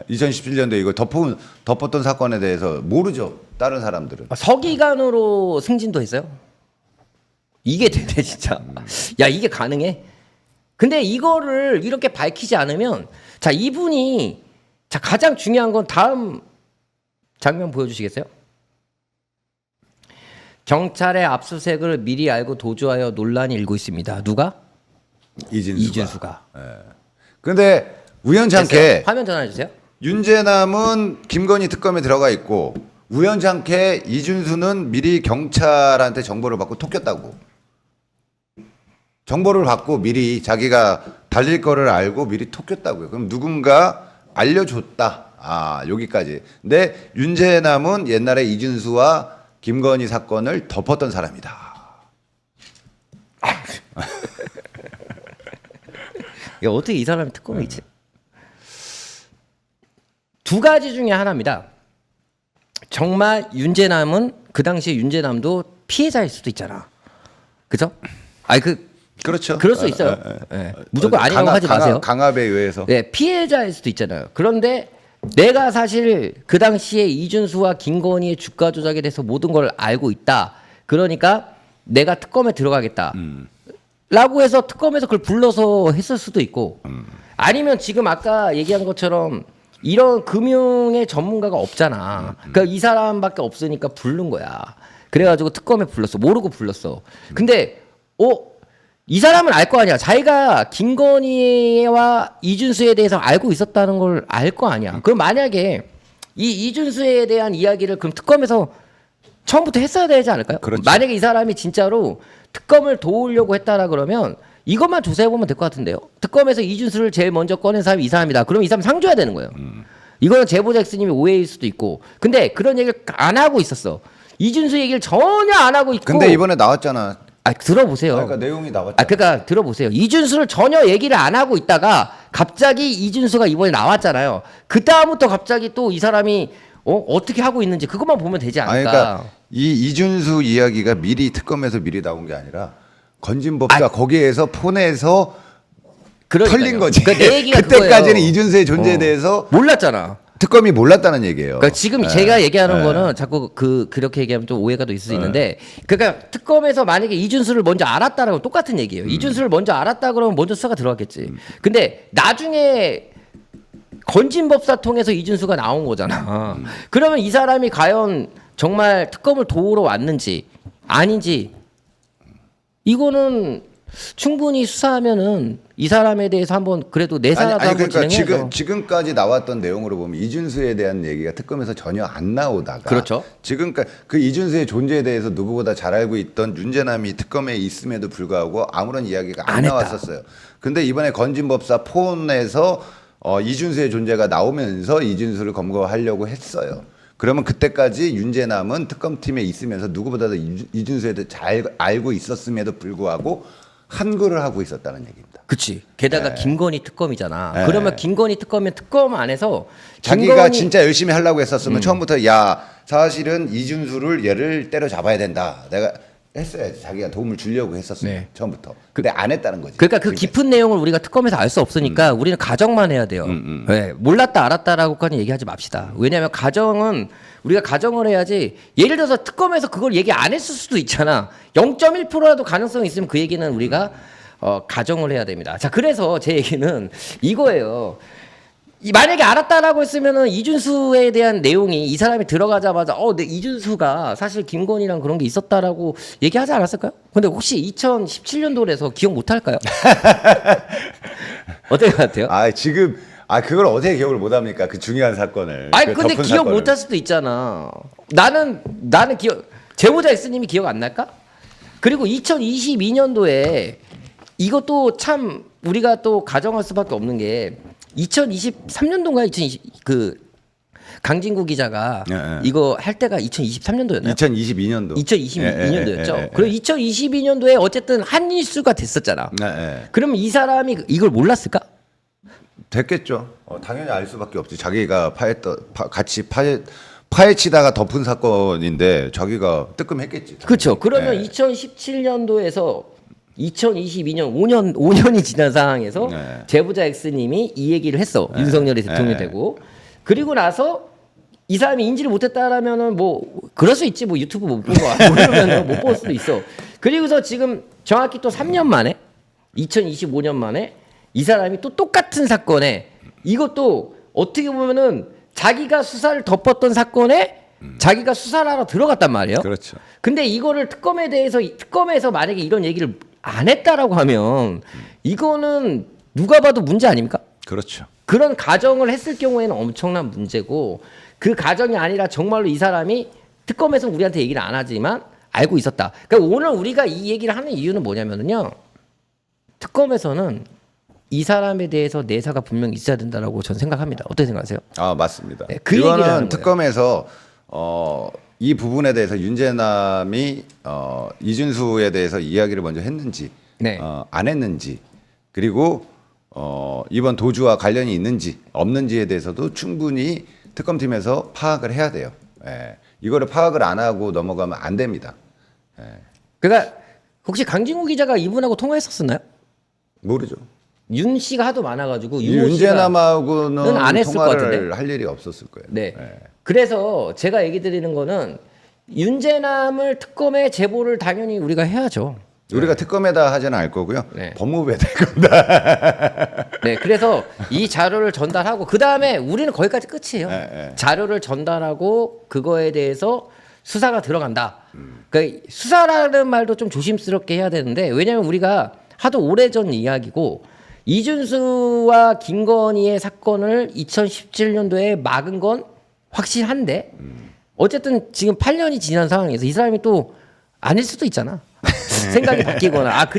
2017년도에 이거 덮었던 사건에 대해서 모르죠. 다른 사람들은. 서기관으로 승진도 했어요. 이게 되네 진짜. 야, 이게 가능해? 근데 이거를 이렇게 밝히지 않으면, 자, 이분이, 자, 가장 중요한 건 다음 장면 보여주시겠어요? 경찰의 압수수색을 미리 알고 도주하여 논란이 일고 있습니다. 누가? 이준수가. 근데 우연찮게 됐어요. 화면 전환해 주세요. 윤재남은 김건희 특검에 들어가 있고 우연찮게 이준수는 미리 경찰한테 정보를 받고 톡겼다고. 정보를 받고 미리 자기가 달릴 거를 알고 미리 톡겼다고요. 그럼 누군가 알려줬다. 여기까지. 근데 윤재남은 옛날에 이준수와 김건희 사건을 덮었던 사람이다. 야, 어떻게 이 사람이 특검에 있지? 두 가지 중에 하나입니다. 정말 윤재남은 그 당시에 윤재남도 피해자일 수도 있잖아. 그죠? 아니 그렇죠. 그럴 수 있어요. 예. 무조건 아니라고 하지 마세요. 강압에 의해서. 네, 피해자일 수도 있잖아요. 그런데 내가 사실 그 당시에 이준수와 김건희의 주가 조작에 대해서 모든 걸 알고 있다. 그러니까 내가 특검에 들어가겠다. 라고 해서 특검에서 그걸 불러서 했을 수도 있고 아니면 지금 아까 얘기한 것처럼 이런 금융의 전문가가 없잖아. 그러니까 이 사람밖에 없으니까 부른 거야. 그래가지고 특검에 불렀어. 모르고 불렀어. 근데 이 사람은 알 거 아니야. 자기가 김건희와 이준수에 대해서 알고 있었다는 걸 알 거 아니야. 그럼 만약에 이 이준수에 대한 이야기를 그럼 특검에서 처음부터 했어야 되지 않을까요? 그렇죠. 만약에 이 사람이 진짜로 특검을 도우려고 했다라 그러면 이것만 조사해 보면 될 것 같은데요. 특검에서 이준수를 제일 먼저 꺼낸 사람이 이 사람이다. 그럼 이 사람 상줘야 되는 거예요. 이거는 제보자 X님이 오해일 수도 있고. 근데 그런 얘기를 안 하고 있었어. 이준수 얘기를 전혀 안 하고 있고. 근데 이번에 나왔잖아. 들어보세요. 그러니까 내용이 나왔잖아. 그러니까 들어보세요. 이준수를 전혀 얘기를 안 하고 있다가 갑자기 이준수가 이번에 나왔잖아요. 그 다음부터 갑자기 또 이 사람이 어떻게 하고 있는지 그것만 보면 되지 아니, 않을까. 그러니까 이 이준수 이야기가 특검에서 미리 나온 게 아니라 건진법사 거기에서 폰에서 털린 거지. 그러니까 내 얘기가 그때까지는 그거예요. 이준수의 존재에 대해서 몰랐잖아. 특검이 몰랐다는 얘기예요. 그러니까 지금 제가 얘기하는 거는 자꾸 그렇게 얘기하면 좀 오해가 또 있을 수 있는데, 그러니까 특검에서 만약에 이준수를 먼저 알았다라고 똑같은 얘기예요. 이준수를 먼저 알았다 그러면 먼저 수사가 들어갔겠지. 근데 나중에 건진법사 통해서 이준수가 나온 거잖아. 그러면 이 사람이 과연 정말 특검을 도우러 왔는지 아닌지 이거는 충분히 수사하면은 이 사람에 대해서 한번 그래도 내사라도 한번 그러니까 진행해야죠. 지금까지 나왔던 내용으로 보면 이준수에 대한 얘기가 특검에서 전혀 안 나오다가 그렇죠. 지금까지 그 이준수의 존재에 대해서 누구보다 잘 알고 있던 윤재남이 특검에 있음에도 불구하고 아무런 이야기가 안 했다. 나왔었어요. 근데 이번에 건진법사 폰에서 이준수의 존재가 나오면서 이준수를 검거하려고 했어요. 그러면 그때까지 윤재남은 특검팀에 있으면서 누구보다도 이준수에 대해 잘 알고 있었음에도 불구하고 한글을 하고 있었다는 얘기입니다. 그치. 게다가 김건희 특검이잖아. 네. 그러면 김건희 특검의 특검 안에서 자기가 진짜 열심히 하려고 했었으면 처음부터 야 사실은 이준수를 얘를 때려잡아야 된다. 내가 했어야지. 자기가 도움을 주려고 했었어요. 네. 처음부터. 근데 안 했다는 거지. 그러니까 그 깊은 내용을 우리가 특검에서 알 수 없으니까 우리는 가정만 해야 돼요. 네, 몰랐다 알았다라고까지 얘기하지 맙시다. 왜냐하면 가정은 우리가 가정을 해야지. 예를 들어서 특검에서 그걸 얘기 안 했을 수도 있잖아. 0.1%라도 가능성이 있으면 그 얘기는 우리가 가정을 해야 됩니다. 자, 그래서 제 얘기는 이거예요. 만약에 알았다라고 했으면은 이준수에 대한 내용이 이 사람이 들어가자마자 내 이준수가 사실 김건희랑 그런 게 있었다라고 얘기하지 않았을까요? 근데 혹시 2017년도에서 기억 못 할까요? 어떨 것 같아요? 지금 그걸 어떻게 기억을 못 합니까? 그 중요한 사건을. 아니 그 근데 덮은 기억 사건을. 못 할 수도 있잖아. 나는 기억 제보자 X님이 기억 안 날까? 그리고 2022년도에 이것도 참 우리가 또 가정할 수밖에 없는 게 2023년도인가 2020 강진구 기자가 이거 할 때가 2023년도였나요? 2022년도. 2022년도였죠. 그리고 2022년도에 어쨌든 한 이슈가 됐었잖아. 네. 그러면 이 사람이 이걸 몰랐을까? 됐겠죠. 당연히 알 수밖에 없지. 자기가 같이 파헤치다가 덮은 사건인데 자기가 뜨끔했겠지. 그렇죠. 그러면 네. 2017년도에서 2022년 5년이 지난 상황에서 네. 제보자 X님이 이 얘기를 했어. 윤석열이 대통령이 되고 그리고 나서 이 사람이 인지를 못했다라면은 뭐 그럴 수 있지. 뭐 유튜브 못 본 거 모르면 못 볼 수도 있어. 그리고서 지금 정확히 또 3년 만에 2025년 만에 이 사람이 또 똑같은 사건에 이것도 어떻게 보면은 자기가 수사를 덮었던 사건에 자기가 수사를 하러 들어갔단 말이에요. 그렇죠. 근데 이거를 특검에서 만약에 이런 얘기를 안 했다라고 하면 이거는 누가 봐도 문제 아닙니까? 그렇죠. 그런 가정을 했을 경우에는 엄청난 문제고 그 가정이 아니라 정말로 이 사람이 특검에서 우리한테 얘기를 안 하지만 알고 있었다. 그러니까 오늘 우리가 이 얘기를 하는 이유는 뭐냐면요. 특검에서는 이 사람에 대해서 내사가 분명히 있어야 된다라고 저는 생각합니다. 어떻게 생각하세요? 맞습니다. 네, 그 얘기를 하는 이거는 거예요. 특검에서 이 부분에 대해서 윤재남이 이준수에 대해서 이야기를 먼저 했는지 네. 안 했는지 그리고 이번 도주와 관련이 있는지 없는지에 대해서도 충분히 특검팀에서 파악을 해야 돼요. 예. 이거를 파악을 안 하고 넘어가면 안 됩니다. 그러니까 혹시 강진구 기자가 이분하고 통화했었나요? 모르죠. 윤 씨가 하도 많아가지고 윤모 씨가 윤재남하고는 안 했을 것 같은데? 통화를 할 일이 없었을 거예요. 네. 그래서 제가 얘기 드리는 거는 윤재남을 특검에 제보를 당연히 우리가 해야죠. 우리가 특검에다 하지는 않을 거고요. 네. 법무부에다 할 겁니다. 네, 그래서 이 자료를 전달하고 그 다음에 우리는 거기까지 끝이에요. 네. 자료를 전달하고 그거에 대해서 수사가 들어간다. 그러니까 수사라는 말도 좀 조심스럽게 해야 되는데 왜냐하면 우리가 하도 오래전 이야기고 이준수와 김건희의 사건을 2017년도에 막은 건 확실한데 어쨌든 지금 8년이 지난 상황에서 이 사람이 또 아닐 수도 있잖아. 생각이 바뀌거나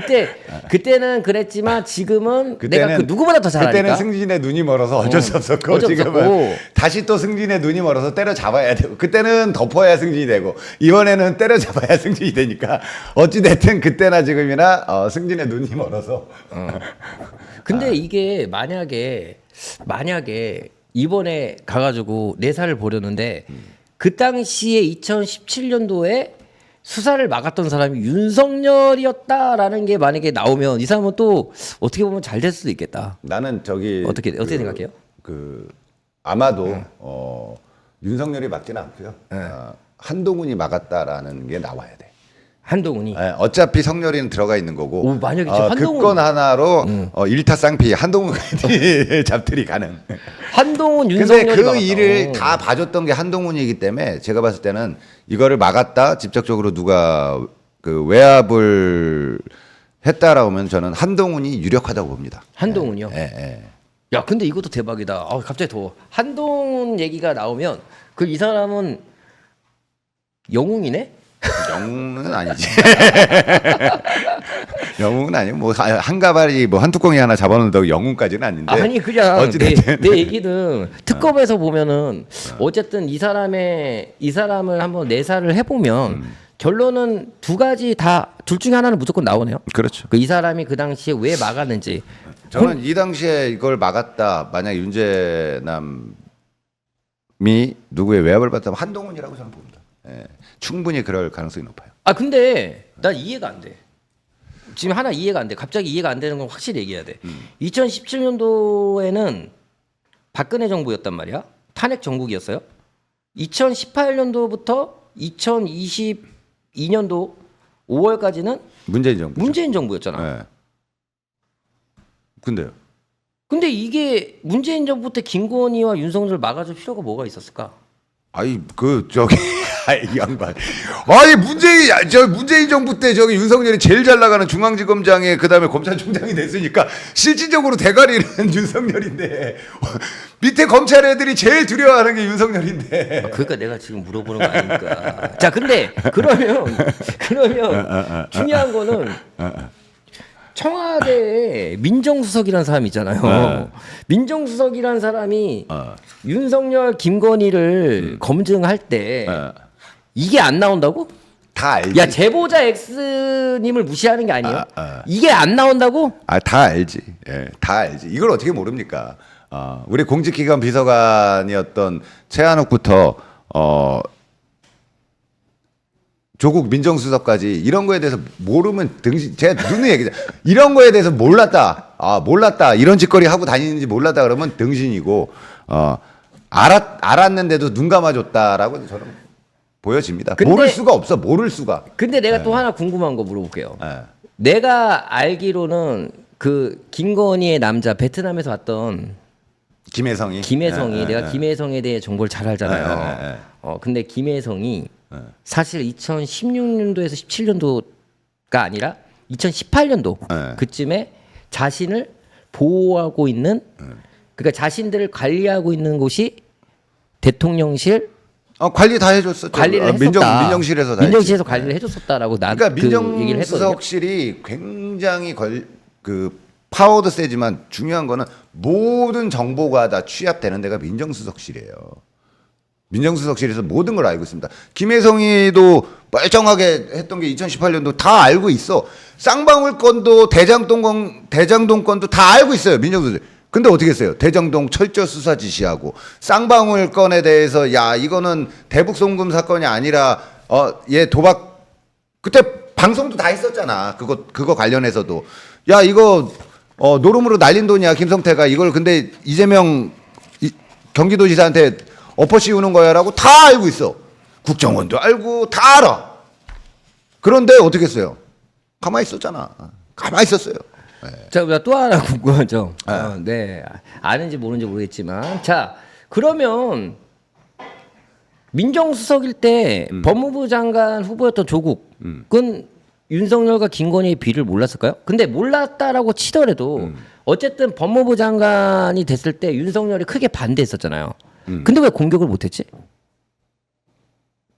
그때는 그랬지만 지금은 내가 그 누구보다 더 잘하니까. 그때는 승진의 눈이 멀어서 어쩔 수 없었고 어쩔 수 지금은 없고. 다시 또 승진의 눈이 멀어서 때려잡아야 되고 그때는 덮어야 승진이 되고 이번에는 때려잡아야 승진이 되니까 어찌 됐든 그때나 지금이나 승진의 눈이 멀어서. 근데 이게 만약에 이번에 가가지고 내사를 보려는데 그 당시에 2017년도에 수사를 막았던 사람이 윤석열이었다라는 게 만약에 나오면 이 사람은 또 어떻게 보면 잘 될 수도 있겠다. 나는 저기 어떻게 생각해요? 아마도 윤석열이 막지는 않고요. 한동훈이 막았다라는 게 나와야 돼. 한동훈이. 어차피 성렬이는 들어가 있는 거고. 오, 만약에 진짜 한동훈- 그 건 하나로 일타 쌍피 한동훈까지 잡들이 가능. 한동훈 근데 윤석열이 그 막았다. 일을 다 봐줬던 게 한동훈이기 때문에 제가 봤을 때는 이거를 막았다 직접적으로 누가 그 외압을 했다라고 하면 저는 한동훈이 유력하다고 봅니다. 한동훈이요? 예. 야, 근데 이것도 대박이다. 갑자기 더워. 한동훈 얘기가 나오면 그 이 사람은 영웅이네? 영웅은 아니지. 영웅은 아니고 뭐 한가발이 뭐 한 뚜껑이 하나 잡아놓는다고 영웅까지는 아닌데. 아니 그냥 어찌됐든 내 얘기는 특검에서 보면은 어쨌든 이 사람을 한번 내사를 해보면 결론은 두 가지 다 둘 중에 하나는 무조건 나오네요. 그렇죠. 이 사람이 그 당시에 왜 막았는지. 저는 이 당시에 이걸 막았다. 만약 윤재남이 누구의 외압을 받다면 한동훈이라고 저는 봅니다. 예. 충분히 그럴 가능성이 높아요. 근데 난 이해가 안 돼. 지금 하나 이해가 안 돼. 갑자기 이해가 안 되는 건 확실히 얘기해야 돼. 2017년도에는 박근혜 정부였단 말이야. 탄핵 정국이었어요. 2018년도부터 2022년도 5월까지는 문재인 정부. 문재인 정부였잖아. 예. 근데요. 근데 이게 문재인 정부 때 김건희와 윤석열 막아줄 필요가 뭐가 있었을까? 아이 이 양반. 문재인 정부 때 저기 윤석열이 제일 잘 나가는 중앙지검장에 그다음에 검찰총장이 됐으니까 실질적으로 대가리는 윤석열인데 밑에 검찰 애들이 제일 두려워하는 게 윤석열인데. 그러니까 내가 지금 물어보는 거 아닙니까? 자, 근데 그러면 중요한 거는 청와대에 민정수석이라는 사람이 있잖아요. 민정수석이라는 사람이 윤석열, 김건희를 검증할 때 이게 안 나온다고? 다 알지. 야, 제보자 X님을 무시하는 게 아니에요? 이게 안 나온다고? 다 알지. 예, 다 알지. 이걸 어떻게 모릅니까? 우리 공직기관 비서관이었던 최한욱부터 조국 민정수석까지 이런 거에 대해서 모르면 제가 눈에 얘기죠. 이런 거에 대해서 몰랐다. 이런 짓거리 하고 다니는지 몰랐다 그러면 등신이고, 알았는데도 눈 감아줬다라고 저는 보여집니다. 근데- 모를 수가 없어. 모를 수가. 근데 내가 또 하나 궁금한 거 물어볼게요. 예. 내가 알기로는 그 김건희의 남자 베트남에서 왔던 김혜성이. 김혜성이 예, 내가 예, 김혜성에 대해 정보를 잘 알잖아요. 예. 근데 김혜성이 사실 2016년도에서 17년도가 아니라 2018년도 예. 그쯤에 자신을 보호하고 있는 그러니까 자신들을 관리하고 있는 곳이 대통령실 관리 다 해줬었죠. 관리를 했었다. 민정실에서 다 민정실에서 했지. 관리를 해줬었다라고 나 그러니까 그 얘기를 했거든요. 민정수석실이 굉장히 파워도 세지만 중요한 거는 모든 정보가 다 취합되는 데가 민정수석실이에요. 민정수석실에서 모든 걸 알고 있습니다. 김혜성이도 멀쩡하게 했던 게 2018년도 다 알고 있어. 쌍방울 건도 대장동 건도 다 알고 있어요. 민정수석실. 근데 어떻게 했어요? 대정동 철저 수사 지시하고 쌍방울 건에 대해서 야 이거는 대북 송금 사건이 아니라 얘 도박 그때 방송도 다 했었잖아. 그거 관련해서도 야 이거 노름으로 날린 돈이야 김성태가 이걸 근데 이재명 경기도지사한테 엎어 씌우는 거야라고 다 알고 있어. 국정원도 알고 다 알아. 그런데 어떻게 했어요? 가만히 있었잖아. 가만히 있었어요. 자, 또 하나 궁금한 점. 네. 아는지 모르는지 모르겠지만. 자, 그러면 민정수석일 때 법무부 장관 후보였던 조국은 윤석열과 김건희의 비리를 몰랐을까요? 근데 몰랐다라고 치더라도 어쨌든 법무부 장관이 됐을 때 윤석열이 크게 반대했었잖아요. 근데 왜 공격을 못했지?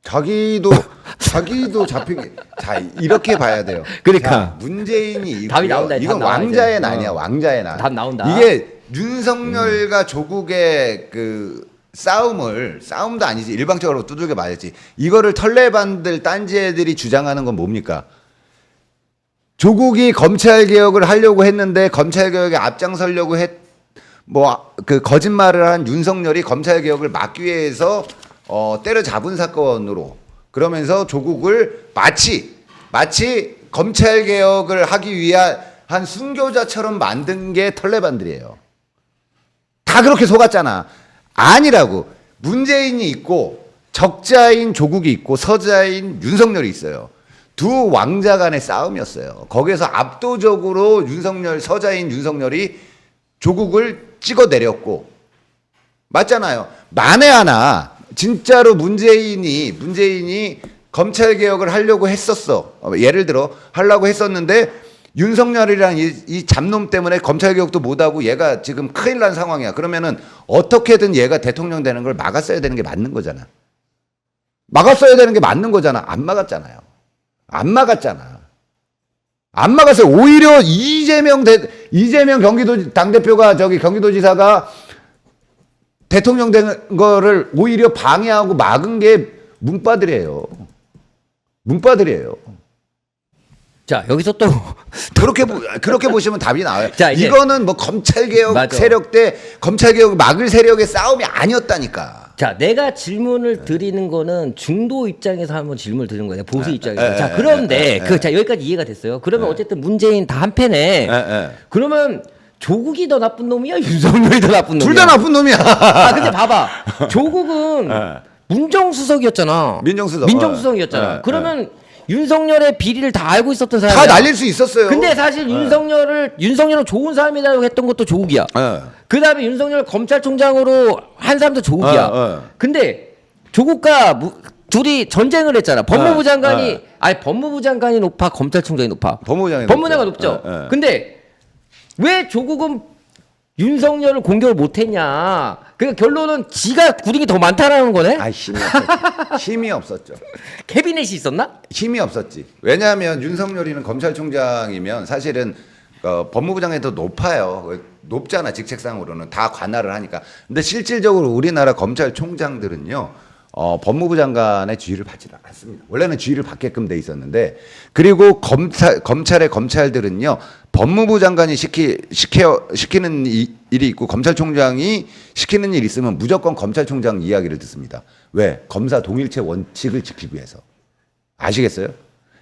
자기도 잡히게 자 이렇게 봐야 돼요. 그러니까. 자, 문재인이 답이 있고요. 나온다, 이건 답 나와, 왕자의 이제. 난이야. 왕자의 난. 답 나온다. 이게 윤석열과 조국의 그 싸움도 아니지 일방적으로 두들겨 맞았지. 이거를 털레반들 딴지 애들이 주장하는 건 뭡니까? 조국이 검찰 개혁을 하려고 했는데 검찰 개혁에 앞장서려고 그 거짓말을 한 윤석열이 검찰 개혁을 막기 위해서 때려잡은 사건으로 그러면서 조국을 마치 검찰 개혁을 하기 위한 한 순교자처럼 만든 게 털레반들이에요. 다 그렇게 속았잖아. 아니라고. 문재인이 있고 적자인 조국이 있고 서자인 윤석열이 있어요. 두 왕자 간의 싸움이었어요. 거기에서 압도적으로 서자인 윤석열이 조국을 찍어내렸고 맞잖아요. 만에 하나 진짜로 문재인이 검찰 개혁을 하려고 했었어. 예를 들어 하려고 했었는데 윤석열이랑 이 잡놈 때문에 검찰 개혁도 못하고 얘가 지금 큰일 난 상황이야. 그러면은 어떻게든 얘가 대통령 되는 걸 막았어야 되는 게 맞는 거잖아. 막았어야 되는 게 맞는 거잖아. 안 막았잖아요. 안 막았어요. 오히려 이재명 경기도 당대표가 경기도지사가 대통령 된 거를 오히려 방해하고 막은 게 문바들이에요. 자, 여기서 또 그렇게 보시면 답이 나와요. 자, 이제 이거는 뭐 검찰개혁 맞아. 세력 대 검찰개혁 막을 세력의 싸움이 아니었다니까. 자, 내가 질문을 드리는 거는 중도 입장에서 한번 질문을 드리는 거예요. 보수 입장에서. 자, 그런데 자, 여기까지 이해가 됐어요. 그러면 어쨌든 문재인 다 한패네. 그러면 조국이 더 나쁜 놈이야? 윤석열이 더 나쁜 놈이야? 둘 다 나쁜 놈이야. 근데 봐봐. 조국은 민정수석이었잖아. 민정수석이었잖아. 그러면 윤석열의 비리를 다 알고 있었던 사람이야. 다 날릴 수 있었어요. 근데 사실 윤석열은 좋은 사람이라고 했던 것도 조국이야. 그다음에 윤석열 검찰총장으로 한 사람도 조국이야. 근데 조국과 둘이 전쟁을 했잖아. 법무부 장관이 법무부 장관이 높아, 검찰총장이 높아. 법무장관 높죠. 근데 왜 조국은 윤석열을 공격을 못했냐? 그 결론은 지가 구린 게 더 많다라는 거네. 힘이 없었죠. 캐비넷이 있었나? 힘이 없었지. 왜냐하면 윤석열이는 검찰총장이면 사실은 법무부 장관이 더 높아요. 높잖아 직책상으로는 다 관할을 하니까. 근데 실질적으로 우리나라 검찰총장들은요. 법무부 장관의 지휘를 받지 않습니다. 원래는 지휘를 받게끔 돼 있었는데 그리고 검찰의 검찰들은요. 법무부 장관이 시키는 일이 있고 검찰총장이 시키는 일이 있으면 무조건 검찰총장 이야기를 듣습니다. 왜? 검사 동일체 원칙을 지키기 위해서. 아시겠어요?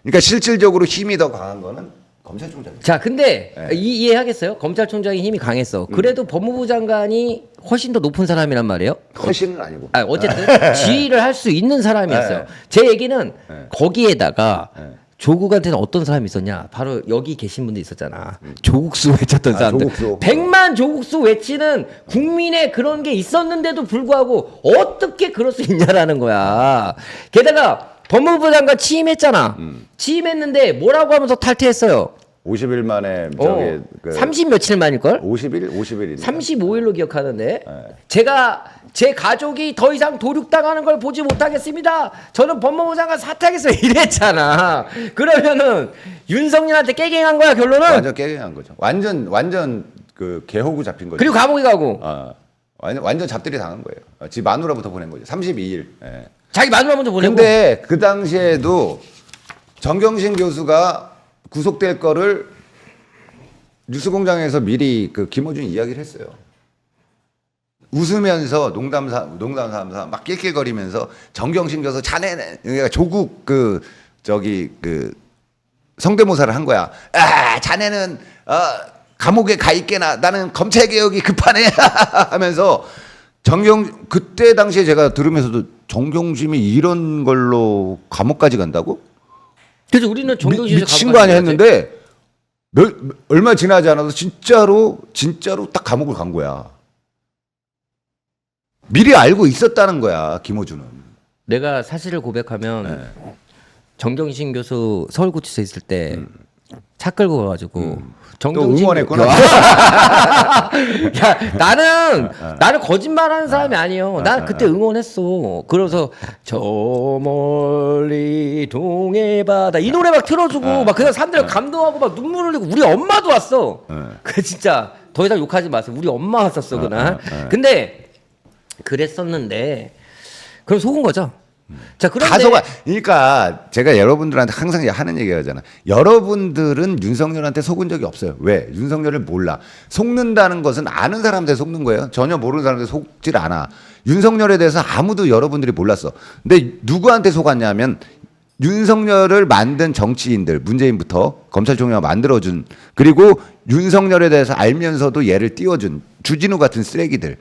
그러니까 실질적으로 힘이 더 강한 거는 검찰총장입니다. 자, 근데 이해하겠어요? 검찰총장이 힘이 강했어. 그래도 법무부 장관이 훨씬 더 높은 사람이란 말이에요. 훨씬은 아니고. 어쨌든 지휘를 할 수 있는 사람이었어요. 제 얘기는 거기에다가 조국한테는 어떤 사람이 있었냐? 바로 여기 계신 분들 있었잖아. 조국수 외쳤던 사람들. 조국수. 100만 조국수 외치는 국민의 그런 게 있었는데도 불구하고 어떻게 그럴 수 있냐라는 거야. 게다가 법무부 장관 취임했잖아. 취임했는데 뭐라고 하면서 탈퇴했어요? 50일 만에 30 며칠 만일걸? 50일. 35일로 기억하는데 제가 제 가족이 더 이상 도륙당하는 걸 보지 못하겠습니다. 저는 법무부 장관 사퇴하겠어요. 이랬잖아. 그러면은 윤석열한테 깨갱한 거야 결론은? 완전 깨갱한 거죠. 완전 그 개호구 잡힌 거죠. 그리고 감옥에 가고. 완전 잡들이 당한 거예요. 집 마누라부터 보낸 거죠. 32일. 예. 자기 마누라 먼저 보내고. 근데 그 당시에도 정경심 교수가 구속될 거를 뉴스공장에서 미리 그 김어준이 이야기를 했어요. 웃으면서 농담 삼아서 막 낄낄거리면서 정경심 교수 자네는 그러니까 조국 그 저기 그 성대모사를 한 거야. 아 자네는 감옥에 가 있게나 나는 검찰 개혁이 급하네 하면서 그때 당시에 제가 들으면서도 정경심이 이런 걸로 감옥까지 간다고? 그래서 우리는 정경심 미친 거 아니야 했는데 얼마 지나지 않아서 진짜로 딱 감옥을 간 거야. 미리 알고 있었다는 거야 김어준은. 내가 사실을 고백하면 정경심 교수 서울구치소에 있을 때 차 끌고 가가지고 또 응원했구나. 야 나는 거짓말하는 사람이 아니에요. 난 그때 응원했어. 그래서 저 멀리 동해 바다 이 노래 막 틀어주고 막 그냥 사람들 감동하고 막 눈물 흘리고 우리 엄마도 왔어. 그 진짜 더 이상 욕하지 마세요. 우리 엄마 왔었어 그날. 근데 그랬었는데 그럼 속은 거죠. 자, 그런데 다소가 그러니까 제가 여러분들한테 항상 하는 얘기 하잖아. 여러분들은 윤석열한테 속은 적이 없어요. 왜? 윤석열을 몰라. 속는다는 것은 아는 사람한테 속는 거예요. 전혀 모르는 사람한테 속질 않아. 윤석열에 대해서 아무도 여러분들이 몰랐어. 근데 누구한테 속았냐면 윤석열을 만든 정치인들, 문재인부터 검찰총장을 만들어준 그리고 윤석열에 대해서 알면서도 얘를 띄워준 주진우 같은 쓰레기들.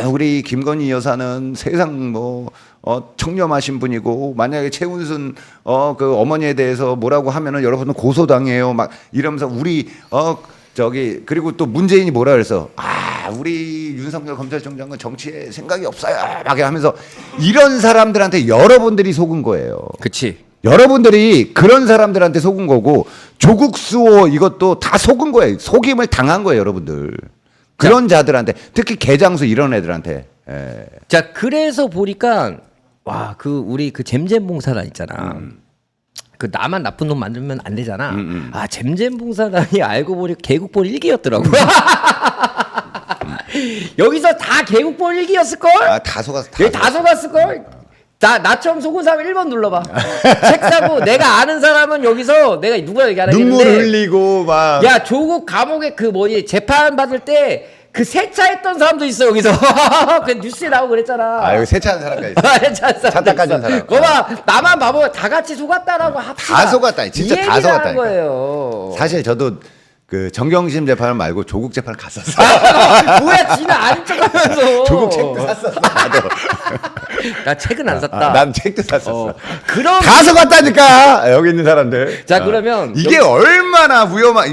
우리 김건희 여사는 세상 청렴하신 분이고 만약에 최은순 그 어머니에 대해서 뭐라고 하면은 여러분은 고소당해요 막 이러면서 우리 그리고 또 문재인이 뭐라 그래서 우리 윤석열 검찰총장은 정치에 생각이 없어요 막 하면서 이런 사람들한테 여러분들이 속은 거예요. 그치. 여러분들이 그런 사람들한테 속은 거고 조국 수호 이것도 다 속은 거예요. 속임을 당한 거예요, 여러분들. 그런 자들한테 특히 개장수 이런 애들한테. 자 그래서 보니까 와 그 우리 그 잼잼봉사단 있잖아. 그 나만 나쁜 놈 만들면 안 되잖아. 잼잼봉사단이 알고 보니 개국본 1기였더라고. 여기서 다 개국본 1기였을 걸? 다 속았어. 여기 다 속았을 걸? 나처럼 속은 사람 1번 눌러봐. 책 사고 내가 아는 사람은 여기서 내가 누구랑 얘기 안 하겠는데 눈물 흘리고 막. 야 조국 감옥에 그 재판 받을 때 그 세차했던 사람도 있어 여기서. 그 뉴스에 나오고 그랬잖아. 여기 세차하는 사람까지 있어. 차 닦아준 사람. 거봐 나만 바보 다 같이 속았다라고 합시다. 다 속았다. 진짜 다 속았다. 거예요. 사실 저도 그 정경심 재판 말고 조국 재판 갔었어. 뭐야 지는 아닌 척하면서. 조국 책도 샀었어. 나도. 나 책은 안 샀다. 난 책도 샀었어. 그럼 다 속았다니까 여기 있는 사람들. 자 그러면 이게 얼마나 위험한